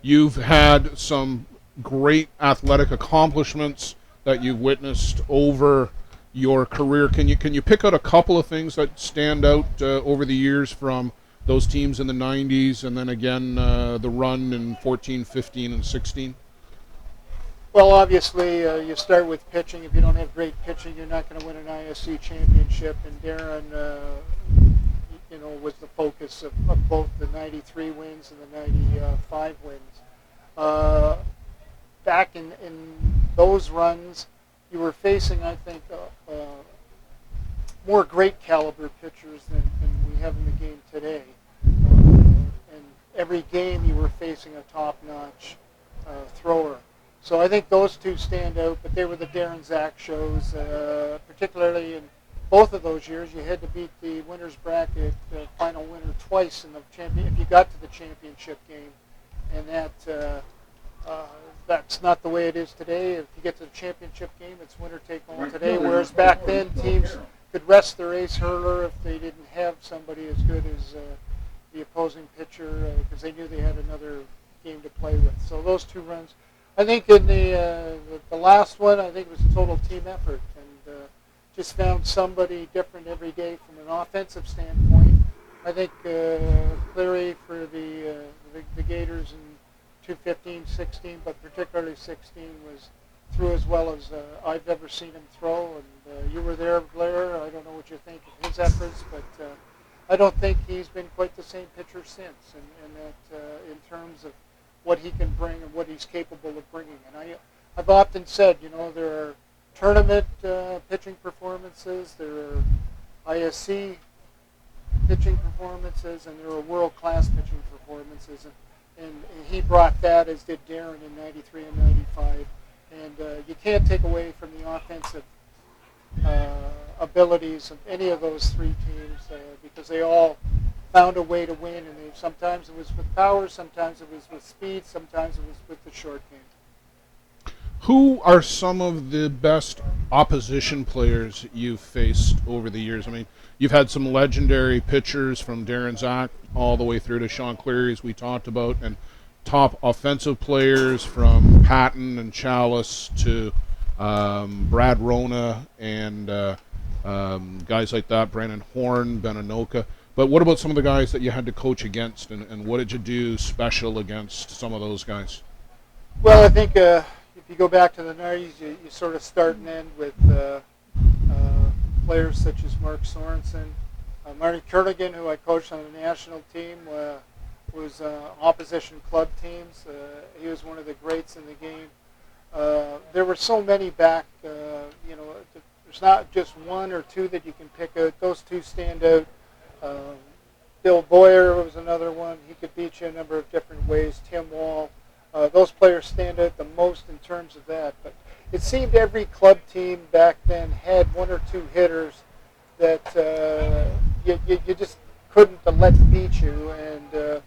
You've had some great athletic accomplishments that you've witnessed over your career. Can you pick out a couple of things that stand out over the years from those teams in the 90s and then again the run in 14, 15, and 16? Well, obviously, you start with pitching. If you don't have great pitching, you're not going to win an ISC championship. And Darren, was the focus of both the 93 wins and the 95 wins. Back in those runs, you were facing, I think, more great caliber pitchers than we having the game today. And every game you were facing a top-notch thrower. So I think those two stand out, but they were the Darren Zach shows, particularly in both of those years. You had to beat the winners bracket final winner twice in the if you got to the championship game, and that's not the way it is today. If you get to the championship game, it's winner take all today. Whereas back then, teams could rest their ace hurler if they didn't have somebody as good as the opposing pitcher, because they knew they had another game to play with. So those two runs. I think in the last one, I think it was a total team effort, and just found somebody different every day from an offensive standpoint. I think Cleary for the Gators in 2015-16, but particularly 16, was threw as well as I've ever seen him throw. And you were there, Blair. I don't know what you think of his efforts, but I don't think he's been quite the same pitcher since, and that in terms of what he can bring and what he's capable of bringing. And I've often said, there are tournament pitching performances, there are ISC pitching performances, and there are world-class pitching performances. And he brought that, as did Darren in 93 and 95. And you can't take away from the offensive abilities of any of those three teams because they all found a way to win, and sometimes it was with power, sometimes it was with speed, sometimes it was with the short game. Who are some of the best opposition players you've faced over the years? I mean, you've had some legendary pitchers from Darren Zach all the way through to Sean Cleary, as we talked about, and top offensive players from Patton and Chalice to Brad Rona and guys like that, Brandon Horn, Ben Anoka. But what about some of the guys that you had to coach against, and what did you do special against some of those guys? Well, I think if you go back to the 90s, you sort of start and end with players such as Mark Sorensen. Marty Kernigan, who I coached on the national team, was opposition club teams. He was one of the greats in the game. There were so many back, there's not just one or two that you can pick out. Those two stand out. Bill Boyer was another one. He could beat you a number of different ways. Tim Wall. Those players stand out the most in terms of that. But it seemed every club team back then had one or two hitters that you just couldn't let beat you. And,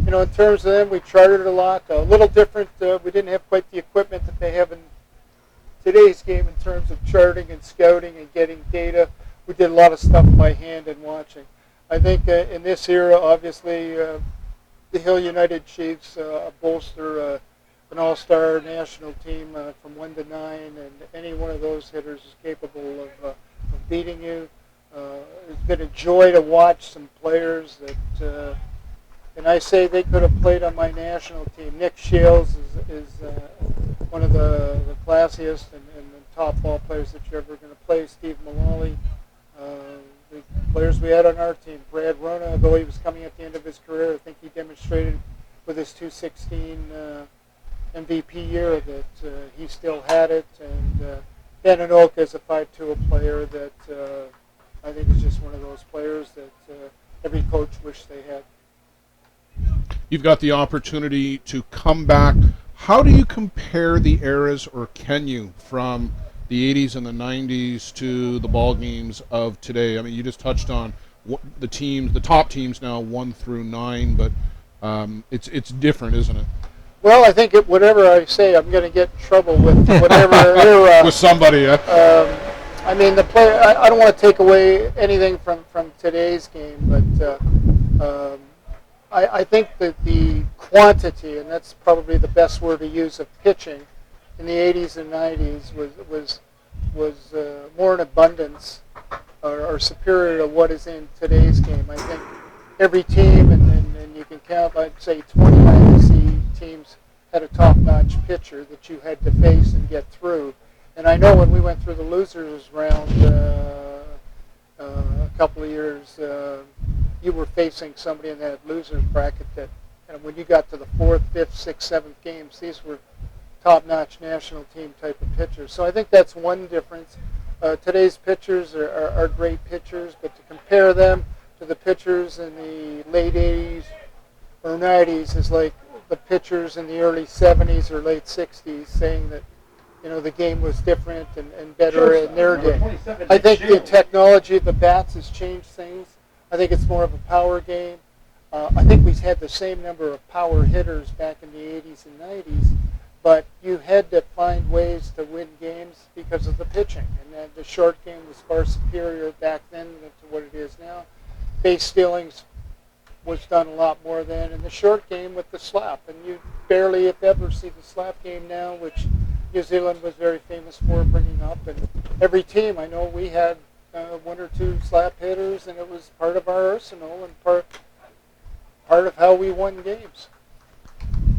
in terms of them, we charted a lot. A little different. We didn't have quite the equipment that they have in today's game in terms of charting and scouting and getting data. We did a lot of stuff by hand and watching. I think in this era, obviously, the Hill United Chiefs bolster an all-star national team from 1 to 9, and any one of those hitters is capable of beating you. It's been a joy to watch some players that, and I say they could have played on my national team. Nick Shales is one of the classiest and the top ball players that you're ever going to play. Steve Mullally. The players we had on our team, Brad Rona, though he was coming at the end of his career, I think he demonstrated with his 2016 MVP year that he still had it. And Ben Anoka is a 5-2 player that I think is just one of those players that every coach wished they had. You've got the opportunity to come back. How do you compare the eras, or can you, from the 80s and the 90s to the ball games of today? I mean, you just touched on the teams, the top teams now 1 through 9, but it's different, isn't it? Well, I think whatever I say, I'm going to get in trouble with whatever era. With somebody, yeah. I mean, the player. I don't want to take away anything from today's game, but I think that the quantity, and that's probably the best word to use, of pitching in the 80s and 90s was more in abundance or superior to what is in today's game. I think every team, and you can count, I'd say 20 ISC teams had a top-notch pitcher that you had to face and get through. And I know when we went through the losers round a couple of years, you were facing somebody in that losers bracket that, when you got to the 4th, 5th, 6th, 7th games, these were top-notch national team type of pitchers. So I think that's one difference. Today's pitchers are great pitchers, but to compare them to the pitchers in the late 80s or 90s is like the pitchers in the early 70s or late 60s saying that, the game was different and better in their day. I think the technology of the bats has changed things. I think it's more of a power game. I think we've had the same number of power hitters back in the 80s and 90s, but you had to find ways to win games because of the pitching. And then the short game was far superior back then to what it is now. Base stealings was done a lot more then, and the short game with the slap. And you barely, if ever, see the slap game now, which New Zealand was very famous for bringing up. And every team, I know we had one or two slap hitters, and it was part of our arsenal and part of how we won games.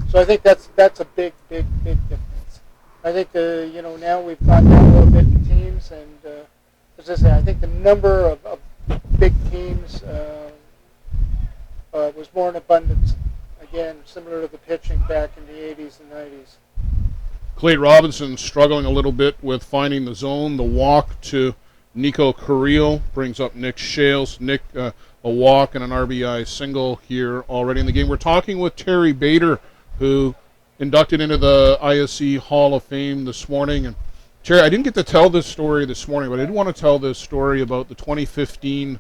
So I think that's a big difference. I think now we've gone down a little bit in teams, and as I say, I think the number of big teams was more in abundance. Again, similar to the pitching back in the 80s and 90s. Clayton Robinson struggling a little bit with finding the zone. The walk to Nico Carrillo brings up Nick Shales. Nick, a walk and an RBI single here already in the game. We're talking with Terry Bader, who inducted into the ISC Hall of Fame this morning. And Terry, I didn't get to tell this story this morning, but I did want to tell this story about the 2015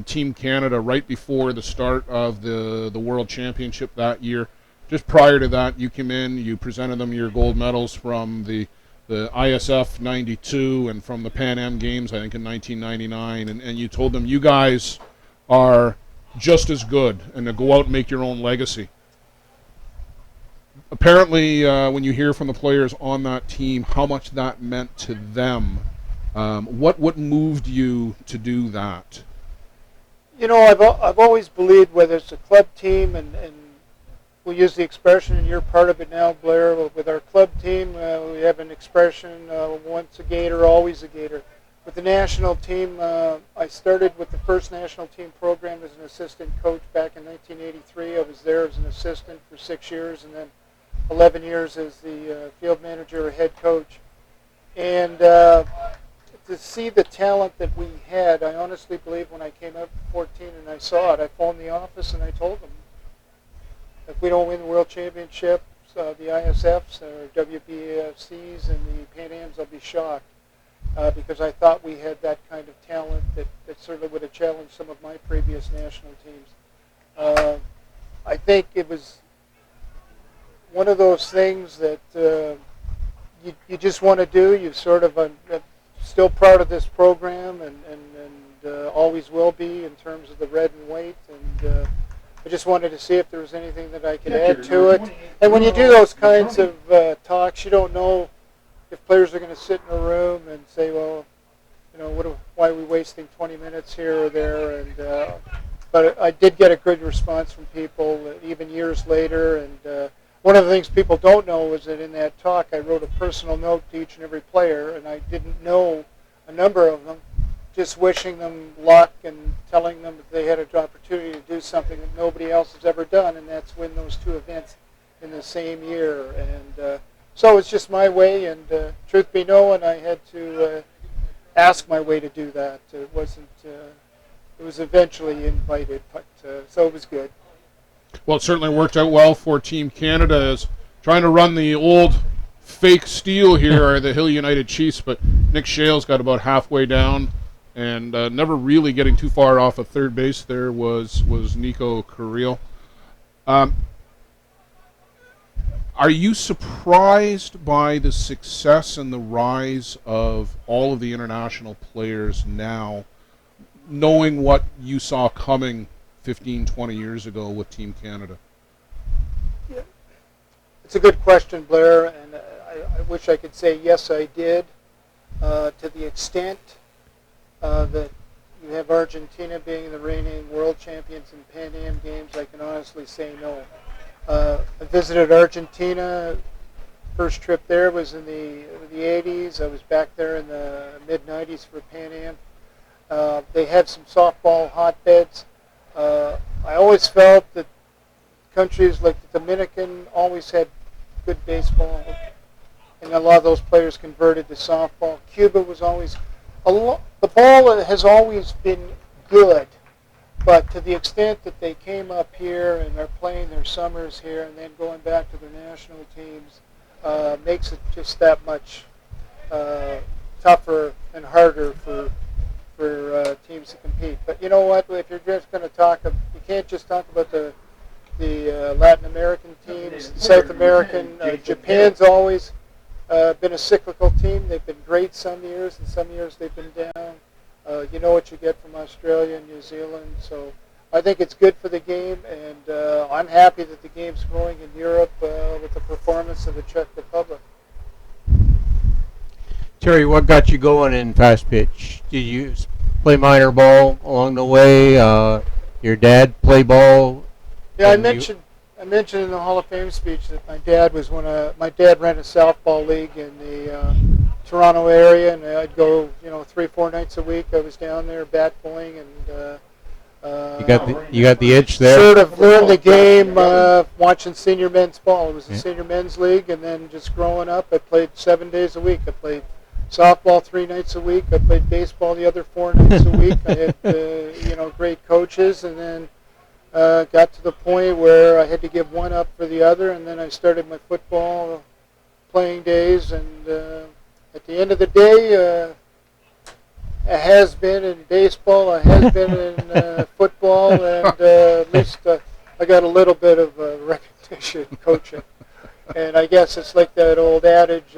Team Canada right before the start of the World Championship that year. Just prior to that, you came in, you presented them your gold medals from the ISF 92 and from the Pan Am Games, I think, in 1999, and you told them you guys are just as good and to go out and make your own legacy. Apparently, when you hear from the players on that team how much that meant to them, what moved you to do that? I've always believed, whether it's a club team, and we'll use the expression, and you're part of it now, Blair, with our club team, we have an expression, once a Gator, always a Gator. With the national team, I started with the first national team program as an assistant coach back in 1983. I was there as an assistant for 6 years, and then 11 years as the field manager or head coach. And to see the talent that we had, I honestly believe when I came up at 14 and I saw it, I phoned the office and I told them, if we don't win the World Championships, the ISFs, or WBFCs, and the Pan Ams, I'll be shocked. Because I thought we had that kind of talent that certainly would have challenged some of my previous national teams. I think it was one of those things that you just want to do. You sort of still proud of this program and always will be in terms of the red and white. And I just wanted to see if there was anything that I could add to it. And when you do those kinds of talks, you don't know if players are going to sit in a room and say, well, why are we wasting 20 minutes here or there? And but I did get a good response from people even years later. And one of the things people don't know is that in that talk, I wrote a personal note to each and every player, and I didn't know a number of them, just wishing them luck and telling them that they had an opportunity to do something that nobody else has ever done, and that's win those two events in the same year. And so it's just my way, and truth be known, I had to ask my way to do that. It wasn't. It was eventually invited, but so it was good. Well, it certainly worked out well for Team Canada, as trying to run the old fake steal here are the Hill United Chiefs, but Nick Shales got about halfway down, and never really getting too far off of third base there was Nico Carrillo. Are you surprised by the success and the rise of all of the international players now, knowing what you saw coming 15, 20 years ago with Team Canada? Yeah. It's a good question, Blair, and I wish I could say yes, I did. To the extent that you have Argentina being the reigning world champions in Pan Am Games, I can honestly say no. I visited Argentina. First trip there was in the 80s. I was back there in the mid-90s for Pan Am. They had some softball hotbeds. I always felt that countries like the Dominican always had good baseball, and a lot of those players converted to softball. Cuba was always the ball has always been good, But to the extent that they came up here and are playing their summers here and then going back to their national teams, makes it just that much tougher and harder for teams to compete. But you know what? If you're just going to talk, you can't just talk about the Latin American teams, South American. Japan's always been a cyclical team. They've been great some years, and some years they've been down. You know what you get from Australia and New Zealand. So I think it's good for the game, and I'm happy that the game's growing in Europe with the performance of the Czech Republic. Terry, what got you going in fast pitch? Did you play minor ball along the way? Your dad play ball? Yeah, I mentioned in the Hall of Fame speech that my dad ran a softball league in the Toronto area, and I'd go 3-4 nights a week. I was down there bat bowling, and you got the itch there. Sort of learned the game watching senior men's ball. It was a senior men's league, and then just growing up, I played 7 days a week. I played softball 3 nights a week. I played baseball the other 4 nights a week. I had great coaches, and then got to the point where I had to give one up for the other, and then I started my football playing days. And at the end of the day, a has been in baseball, a has been in football, and at least I got a little bit of recognition coaching. And I guess it's like that old adage,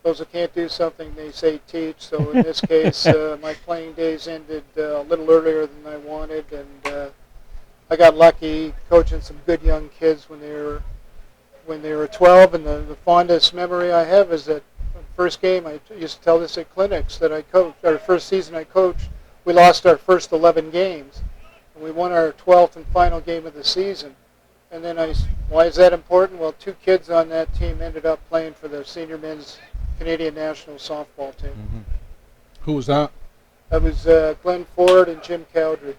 those who can't do something, they say teach. So in this case, my playing days ended a little earlier than I wanted, and I got lucky coaching some good young kids when they were 12. And the fondest memory I have is that first game, I used to tell this at clinics that I coached, our first season I coached, we lost our first 11 games. And we won our 12th and final game of the season. And then why is that important? Well, 2 kids on that team ended up playing for the senior men's Canadian national softball team. Mm-hmm. Who was that? That was Glenn Ford and Jim Cowdery.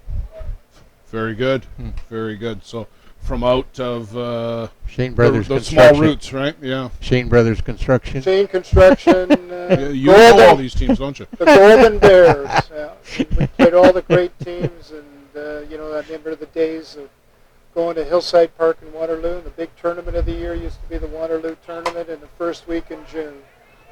Very good. Very good. So from out of Shane Brothers the Construction. small roots, right? Yeah. Shane Brothers Construction. Shane Construction. You know all these teams, don't you? The Golden Bears. We played all the great teams, and I remember the days of going to Hillside Park in Waterloo, and the big tournament of the year used to be the Waterloo Tournament in the first week in June.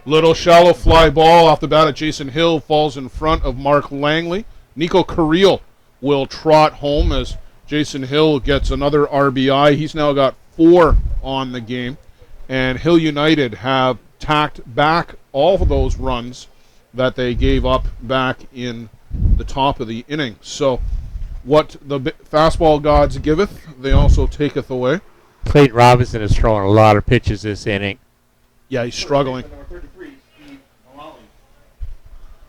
Little shallow fly ball off the bat at Jason Hill falls in front of Mark Langley. Nico Carril will trot home as Jason Hill gets another RBI. He's now got 4 on the game. And Hill United have tacked back all of those runs that they gave up back in the top of the inning. So what the fastball gods giveth, they also taketh away. Clayton Robinson is throwing a lot of pitches this inning. Yeah, he's struggling.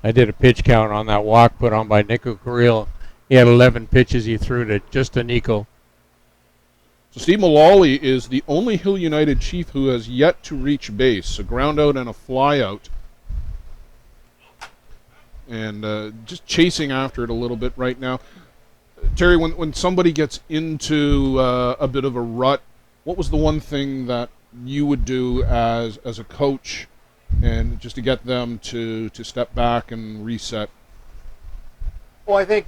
I did a pitch count on that walk put on by Nico Carril. He had 11 pitches he threw to Nico. So Steve Mullally is the only Hill United Chief who has yet to reach base. A ground out and a fly out. And just chasing after it a little bit right now. Terry, when somebody gets into a bit of a rut, what was the one thing that you would do as a coach and just to get them to step back and reset? Well, I think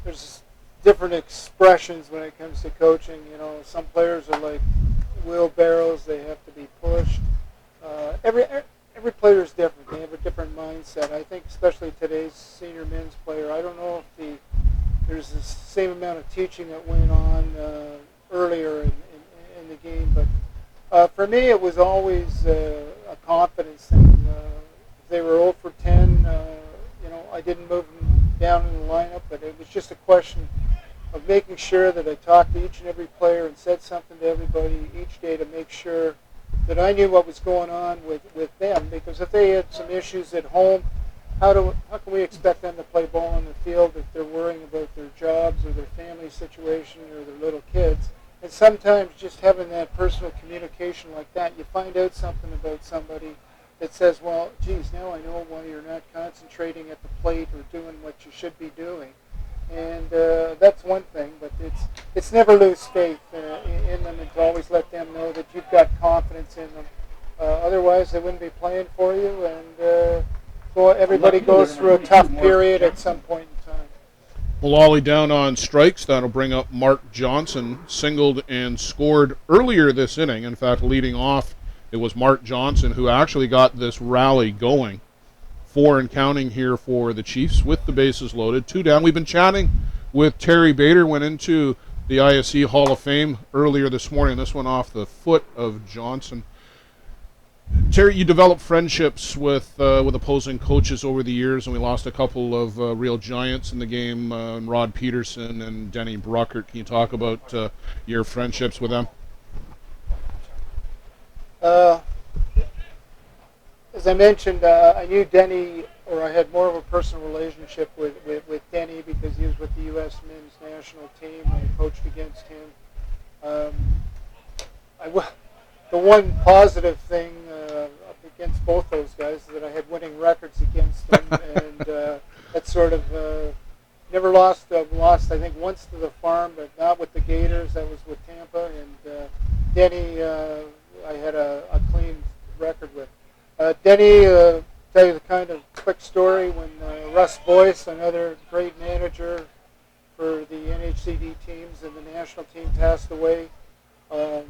there's different expressions when it comes to coaching. Some players are like wheelbarrows; they have to be pushed. Every player is different. They have a different mindset. I think, especially today's senior men's player, I don't know if there's the same amount of teaching that went on earlier in the game, but for me, it was always a confidence thing. If they were 0 for 10. I didn't move them down in the lineup, but it was just a question of making sure that I talked to each and every player and said something to everybody each day to make sure that I knew what was going on with them. Because if they had some issues at home, how can we expect them to play ball on the field if they're worrying about their jobs or their family situation or their little kids? And sometimes just having that personal communication like that, you find out something about somebody that says, well, geez, now I know why you're not concentrating at the plate or doing what you should be doing. And that's one thing, but it's never lose faith in them and to always let them know that you've got confidence in them. Otherwise, they wouldn't be playing for you, and everybody goes through a tough period at some point in time. Malali down on strikes. That'll bring up Mark Johnson, singled and scored earlier this inning. In fact, leading off, it was Mark Johnson who actually got this rally going. 4 and counting here for the Chiefs with the bases loaded. 2 down. We've been chatting with Terry Bader, went into the ISC Hall of Fame earlier this morning. This one off the foot of Johnson. Terry, you developed friendships with opposing coaches over the years, and we lost a couple of real giants in the game, Rod Peterson and Denny Bruckert. Can you talk about your friendships with them? As I mentioned, I knew Denny, or I had more of a personal relationship with Denny because he was with the U.S. men's national team. I coached against him. The one positive thing against both those guys is that I had winning records against them, and that sort of never lost. Lost, I think, once to the farm, but not with the Gators. That was with Tampa, and Denny, I had a clean record with. Denny, tell you the kind of quick story when Russ Boyce, another great manager for the NHCD teams and the national team, passed away. I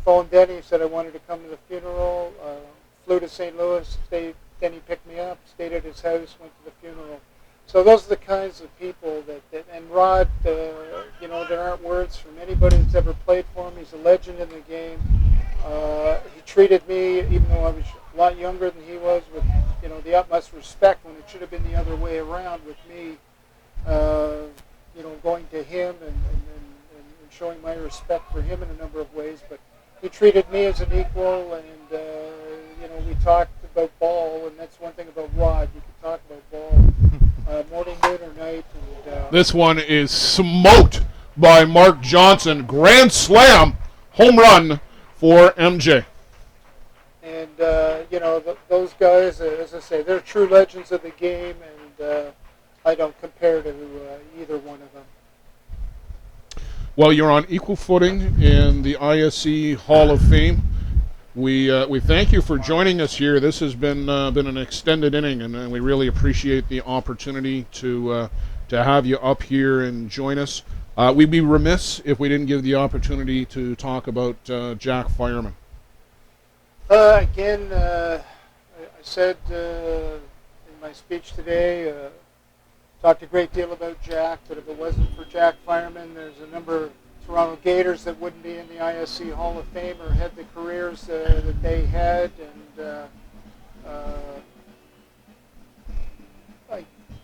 phoned Denny, said I wanted to come to the funeral, flew to St. Louis, Denny picked me up, stayed at his house, went to the funeral. So those are the kinds of people that and Rod, you know, there aren't words from anybody that's ever played for him. He's a legend in the game. He treated me, even though I was a lot younger than he was, with, you know, the utmost respect when it should have been the other way around with me, you know, going to him and showing my respect for him in a number of ways. But he treated me as an equal, and you know, we talked about ball, and that's one thing about Rod. You can talk about ball morning, noon, or night. And, this one is smoked by Mark Johnson. Grand slam, home run for MJ. And you know, those guys, as I say, they're true legends of the game, and I don't compare to either one of them. Well, you're on equal footing in the ISC Hall of Fame. We thank you for joining us here. This has been an extended inning, and we really appreciate the opportunity to have you up here and join us. We'd be remiss if we didn't give the opportunity to talk about Jack Fireman. Again, I said in my speech today, talked a great deal about Jack, but if it wasn't for Jack Fireman, there's a number of Toronto Gators that wouldn't be in the ISC Hall of Fame or had the careers that they had. And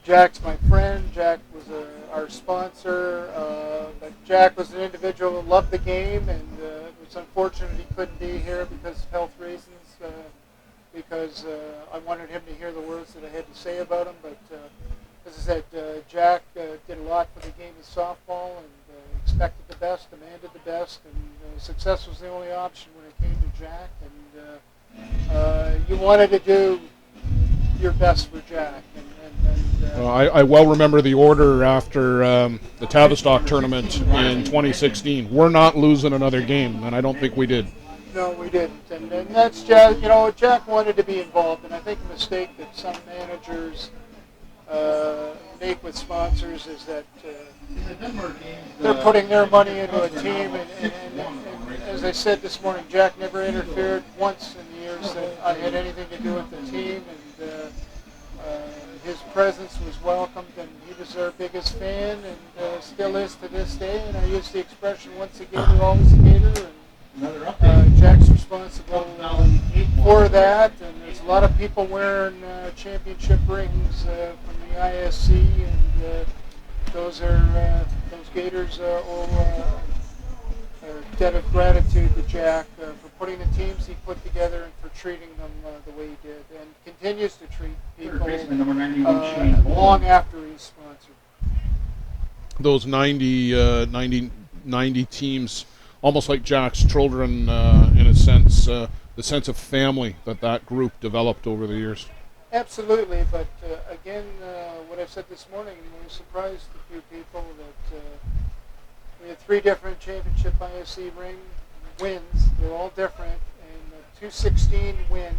Jack's my friend. Jack was our sponsor. But Jack was an individual who loved the game, and it was unfortunate he couldn't be here because of health reasons. Because I wanted him to hear the words that I had to say about him. But as I said, Jack did a lot for the game of softball, and expected the best, demanded the best, and success was the only option when it came to Jack. And you wanted to do your best for Jack. I well remember the order after the Tavistock tournament in 2016. We're not losing another game, and I don't think we did. No, we didn't. And that's Jack. You know, Jack wanted to be involved, and I think a mistake that some managers make with sponsors is that they're putting their money into a team, and as I said this morning, Jack never interfered once in the years that I had anything to do with the team, and his presence was welcomed, and he was our biggest fan, and still is to this day. And I use the expression, once a Gator, always a Gator, and Jack's responsible for that. And there's a lot of people wearing championship rings from the ISC, and those Gators owe a debt of gratitude to Jack for putting the teams he put together and for treating them the way he did, and continues to treat people long after he's sponsored. Those 90 teams, almost like Jack's children in a sense, the sense of family that group developed over the years. Absolutely, but again, what I said this morning, we surprised a few people that we had 3 different championship ISC ring wins. They're all different, and the 216 win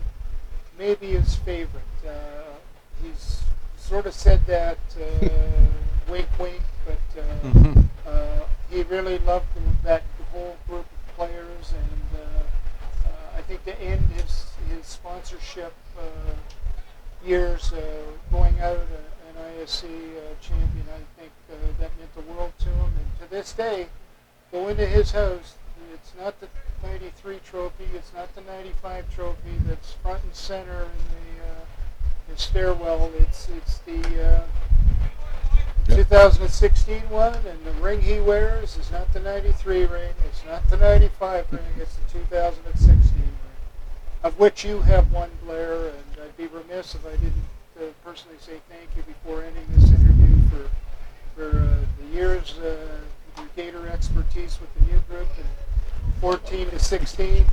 may be his favorite. He's sort of said that wink, wink, but he really loved that whole group of players, and I think to end his sponsorship years going out an ISC champion, I think that meant the world to him. And to this day, go into his house, it's not the 93 trophy, it's not the 95 trophy that's front and center in the stairwell. It's the 2016 one, and the ring he wears is not the 93 ring, it's not the 95 ring, it's the 2016 ring, of which you have one, Blair, and I'd be remiss if I didn't personally say thank you before ending this interview for the years, your Gator expertise with the new group, and 14 to 16,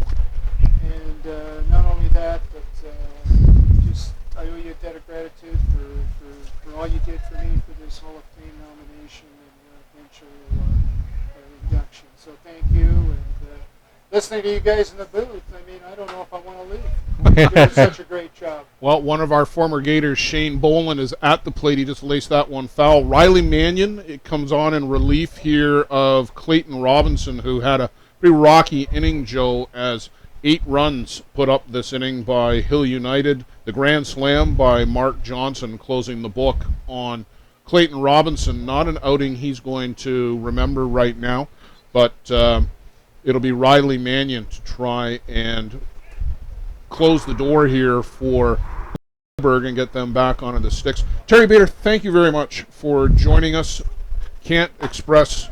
and not only that, but just I owe you a debt of gratitude for all you did for me for this Hall of Fame nomination and eventual induction. So thank you, and listening to you guys in the booth, I mean, I don't know if I want to leave. You're doing such a great job. Well, one of our former Gators, Shane Boland, is at the plate. He just laced that one foul. Riley Mannion, it comes on in relief here of Clayton Robinson, who had a pretty rocky inning, Joe, as 8 runs put up this inning by Hill United. The grand slam by Mark Johnson closing the book on Clayton Robinson. Not an outing he's going to remember right now, but it'll be Riley Mannion to try and close the door here for Cobourg and get them back onto the sticks. Terry Bader, thank you very much for joining us. Can't express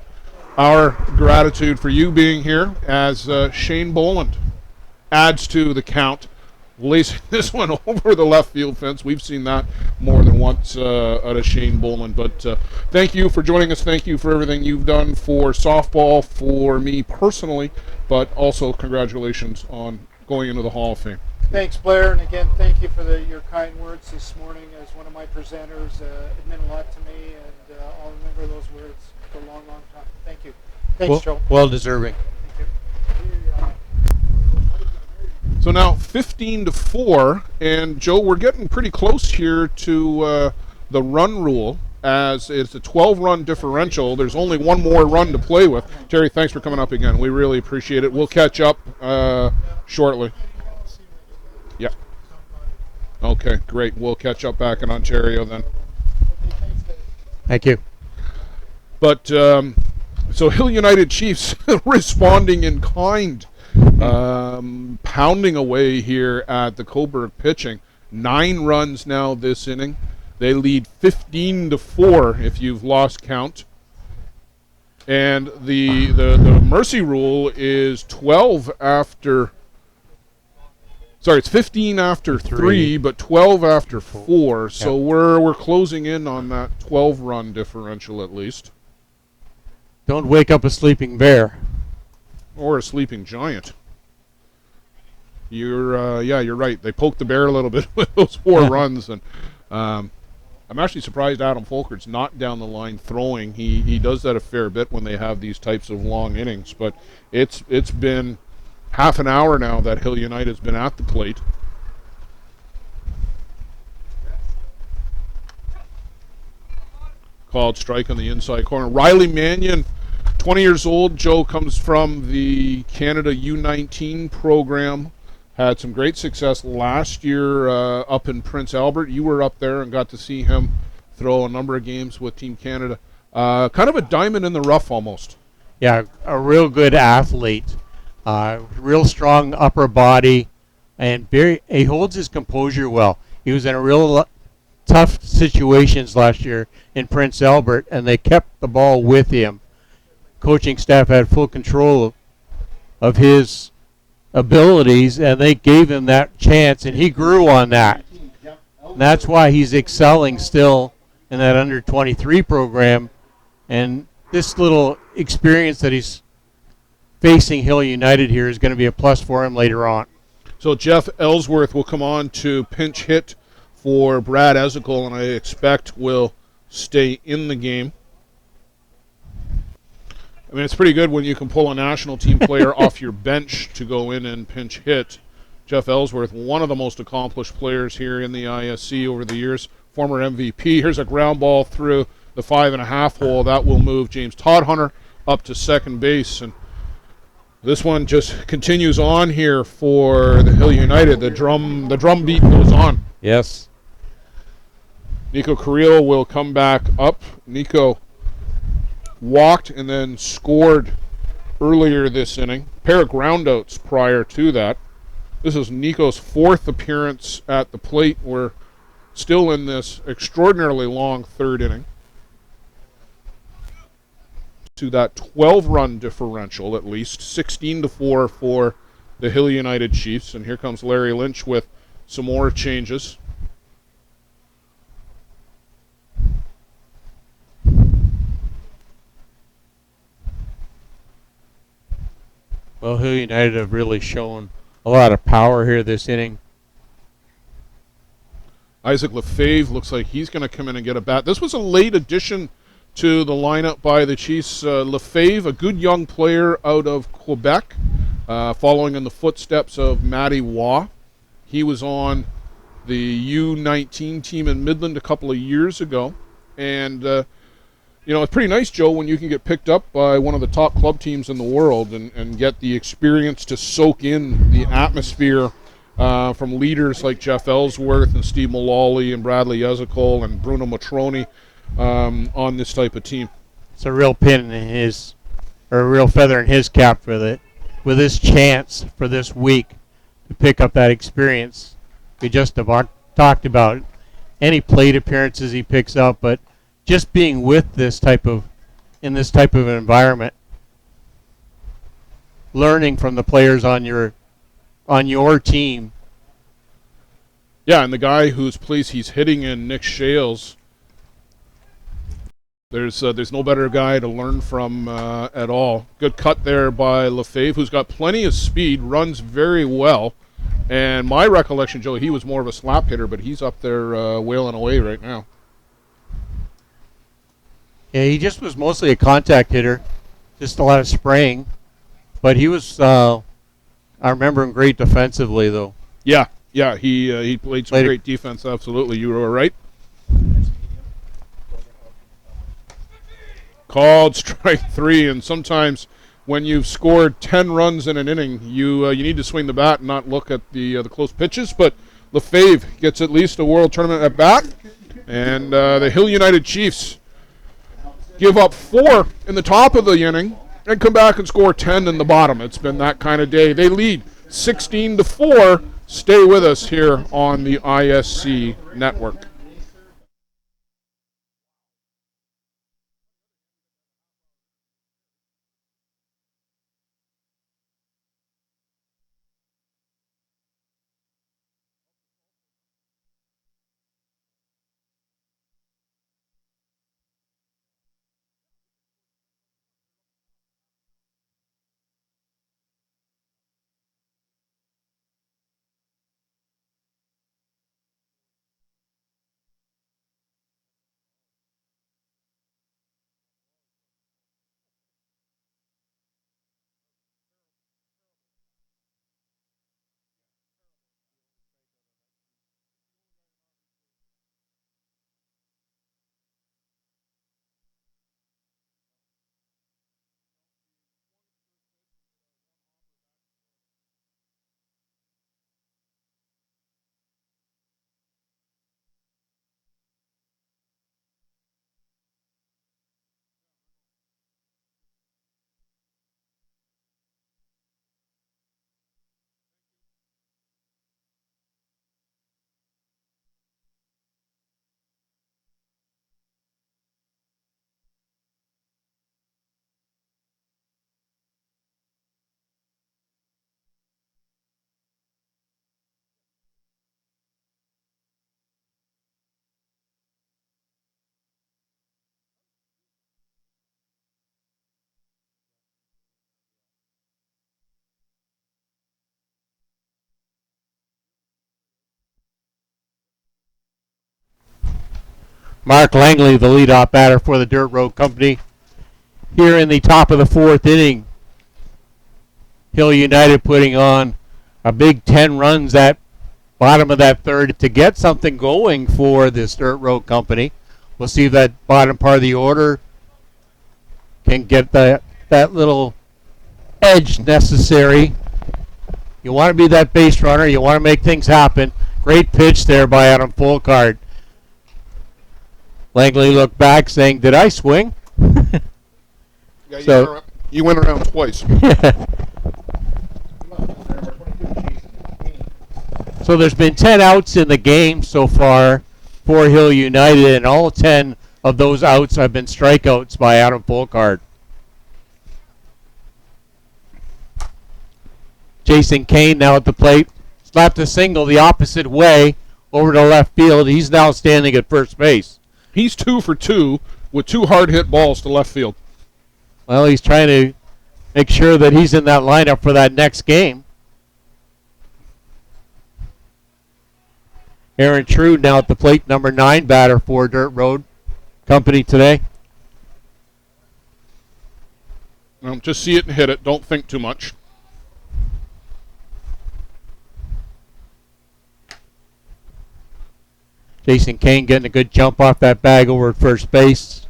our gratitude for you being here as Shane Boland adds to the count, lacing this one over the left field fence. We've seen that more than once out of Shane Boland. But thank you for joining us. Thank you for everything you've done for softball, for me personally, but also congratulations on going into the Hall of Fame. Thanks, Blair, and again, thank you for your kind words this morning as one of my presenters. It meant a lot to me, and I'll remember those words for a long, long time. Thank you. Thanks, Joe. Well deserving. Thank you. So now 15-4, and Joe, we're getting pretty close here to the run rule, as it's a 12-run differential. There's only one more run to play with. Terry, thanks for coming up again. We really appreciate it. We'll catch up shortly. Yeah. Okay, great. We'll catch up back in Ontario then. Thank you. But so Hill United Chiefs responding in kind, pounding away here at the Cobourg pitching. 9 runs now this inning. They lead 15-4 if you've lost count. And the mercy rule is 12 after. Sorry, it's 15 after 3, but 12 after 4. So we're closing in on that 12-run differential at least. Don't wake up a sleeping bear. Or a sleeping giant. You're right. They poked the bear a little bit with those 4 runs, and I'm actually surprised Adam Folkert's not down the line throwing. He does that a fair bit when they have these types of long innings, but it's been half an hour now that Hill United has been at the plate. Called strike on the inside corner. Riley Mannion, 20 years old. Joe comes from the Canada U19 program. Had some great success last year up in Prince Albert. You were up there and got to see him throw a number of games with Team Canada. Kind of a diamond in the rough almost. Yeah, a real good athlete. Real strong upper body, and he holds his composure well. He was in a real tough situations last year in Prince Albert, and they kept the ball with him. Coaching staff had full control of his abilities, and they gave him that chance, and he grew on that. And that's why he's excelling still in that under-23 program, and this little experience that he's facing Hill United here is going to be a plus for him later on. So Jeff Ellsworth will come on to pinch hit for Brad Ezekiel, and I expect will stay in the game. I mean, it's pretty good when you can pull a national team player off your bench to go in and pinch hit. Jeff Ellsworth, one of the most accomplished players here in the ISC over the years, former MVP. Here's a ground ball through the 5.5 hole. That will move James Todhunter up to second base. And this one just continues on here for the Hill United. The drum beat goes on. Yes. Nico Carrillo will come back up. Nico walked and then scored earlier this inning. Pair of groundouts prior to that. This is Nico's 4th appearance at the plate. We're still in this extraordinarily long 3rd inning. To that 12-run differential, at least 16-4 for the Hill United Chiefs. And here comes Larry Lynch with some more changes. Well, Hill United have really shown a lot of power here this inning. Isaac Lefebvre looks like he's going to come in and get a bat. This was a late addition to the lineup by the Chiefs. Lefebvre, a good young player out of Quebec, following in the footsteps of Matty Waugh. He was on the U19 team in Midland a couple of years ago. And, it's pretty nice, Joe, when you can get picked up by one of the top club teams in the world and get the experience to soak in the atmosphere from leaders like Jeff Ellsworth and Steve Mullally and Bradley Yezical and Bruno Matroni on this type of team. It's a real pin in his, or a real feather in his cap with this chance for this week to pick up that experience. We just talked about any plate appearances he picks up, but just being with in this type of environment, learning from the players on your team. Yeah, and the guy whose place he's hitting in, Nick Shales, there's no better guy to learn from at all. Good cut there by Lefebvre, who's got plenty of speed, runs very well. And my recollection, Joe, he was more of a slap hitter, but he's up there wailing away right now. Yeah, he just was mostly a contact hitter, just a lot of spraying. But he was, I remember him great defensively, though. Yeah, he played some great defense, absolutely. You were right. Called strike 3, and sometimes when you've scored 10 runs in an inning, you need to swing the bat and not look at the close pitches. But Lefebvre gets at least a World Tournament at bat, and the Hill United Chiefs give up 4 in the top of the inning and come back and score 10 in the bottom. It's been that kind of day. They lead 16-4. Stay with us here on the ISC Network. Mark Langley, the leadoff batter for the Dirt Road Company. Here in the top of the 4th inning, Hill United putting on a big 10 runs at bottom of that 3rd to get something going for this Dirt Road Company. We'll see if that bottom part of the order can get that little edge necessary. You want to be that base runner. You want to make things happen. Great pitch there by Adam Folkard. Langley looked back saying, did I swing? Yeah, So- you went around twice. So there's been 10 outs in the game so far for Hill United, and all 10 of those outs have been strikeouts by Adam Folkard. Jason Kane now at the plate. Slapped a single the opposite way over to left field. He's now standing at first base. He's 2 for 2 with 2 hard hit balls to left field. Well, he's trying to make sure that he's in that lineup for that next game. Aaron Trude now at the plate, number 9 batter for Dirt Road Company today. Just see it and hit it. Don't think too much. Jason Kane getting a good jump off that bag over at first base.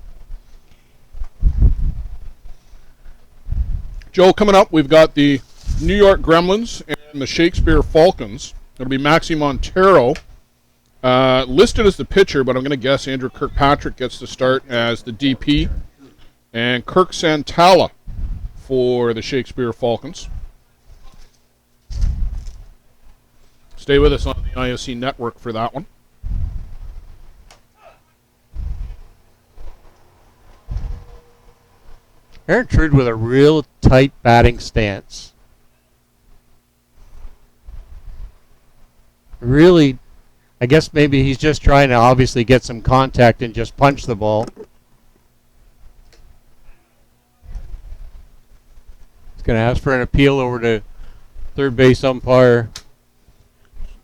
Joe, coming up, we've got the New York Gremlins and the Shakespeare Falcons. It'll be Maxi Montero listed as the pitcher, but I'm going to guess Andrew Kirkpatrick gets to start as the DP. And Kirk Santala for the Shakespeare Falcons. Stay with us on the ISC Network for that one. Aaron Trude with a real tight batting stance. Really, I guess maybe he's just trying to obviously get some contact and just punch the ball. He's going to ask for an appeal over to third base umpire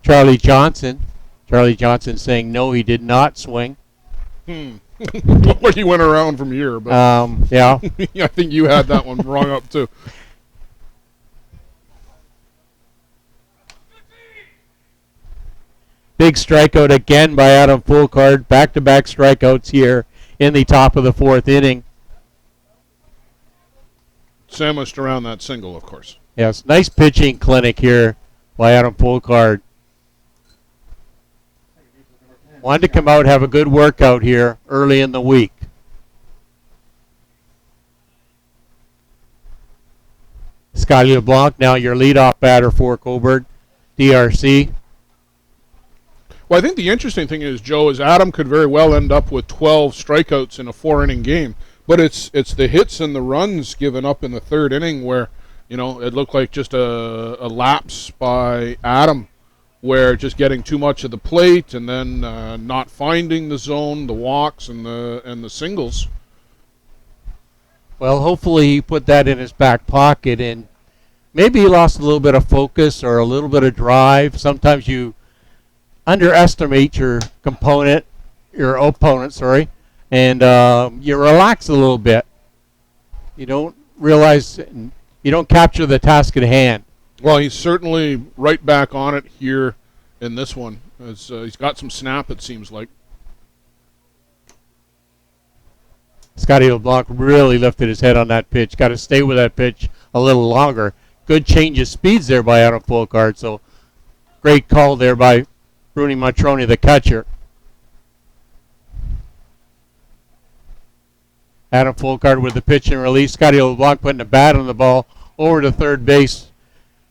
Charlie Johnson. Charlie Johnson saying no, he did not swing. Looked like he went around from here, but yeah. I think you had that one wrong up too. Big strikeout again by Adam Folkard. Back-to-back strikeouts here in the top of the 4th inning. Sandwiched around that single, of course. Yes, nice pitching clinic here by Adam Folkard. Wanted to come out, have a good workout here early in the week. Scotty LeBlanc, now your leadoff batter for Cobourg, DRC. Well, I think the interesting thing is, Joe, is Adam could very well end up with 12 strikeouts in a 4-inning game. But it's the hits and the runs given up in the 3rd inning where, it looked like just a lapse by Adam, where just getting too much of the plate and then not finding the zone, the walks and the singles. Well, hopefully he put that in his back pocket, and maybe he lost a little bit of focus or a little bit of drive. Sometimes you underestimate your opponent, and you relax a little bit. You don't realize, you don't capture the task at hand. Well, he's certainly right back on it here in this one. He's got some snap, it seems like. Scotty LeBlanc really lifted his head on that pitch. Got to stay with that pitch a little longer. Good change of speeds there by Adam Folkard. So great call there by Bruni Matroni, the catcher. Adam Folkard with the pitch and release. Scotty LeBlanc putting a bat on the ball over to third base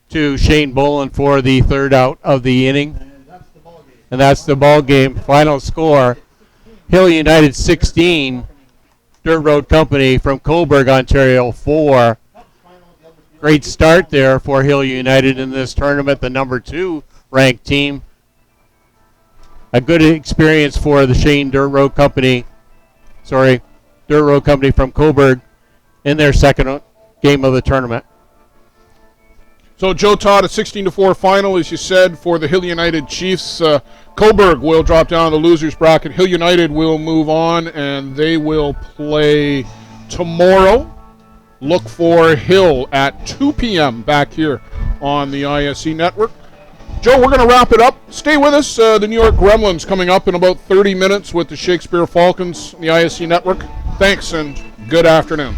to Shane Bolin for the 3rd out of the inning. And that's the ball game. Final score, Hill United 16, Dirt Road Company from Cobourg, Ontario 4. Great start there for Hill United in this tournament, the number 2 ranked team. A good experience for the Dirt Road Company from Cobourg in their 2nd game of the tournament. So Joe Todd, a 16-4 final, as you said, for the Hill United Chiefs. Cobourg will drop down the losers bracket. Hill United will move on, and they will play tomorrow. Look for Hill at 2 p.m. back here on the ISC Network. Joe, we're going to wrap it up. Stay with us. The New York Gremlins coming up in about 30 minutes with the Shakespeare Falcons, the ISC Network. Thanks and good afternoon.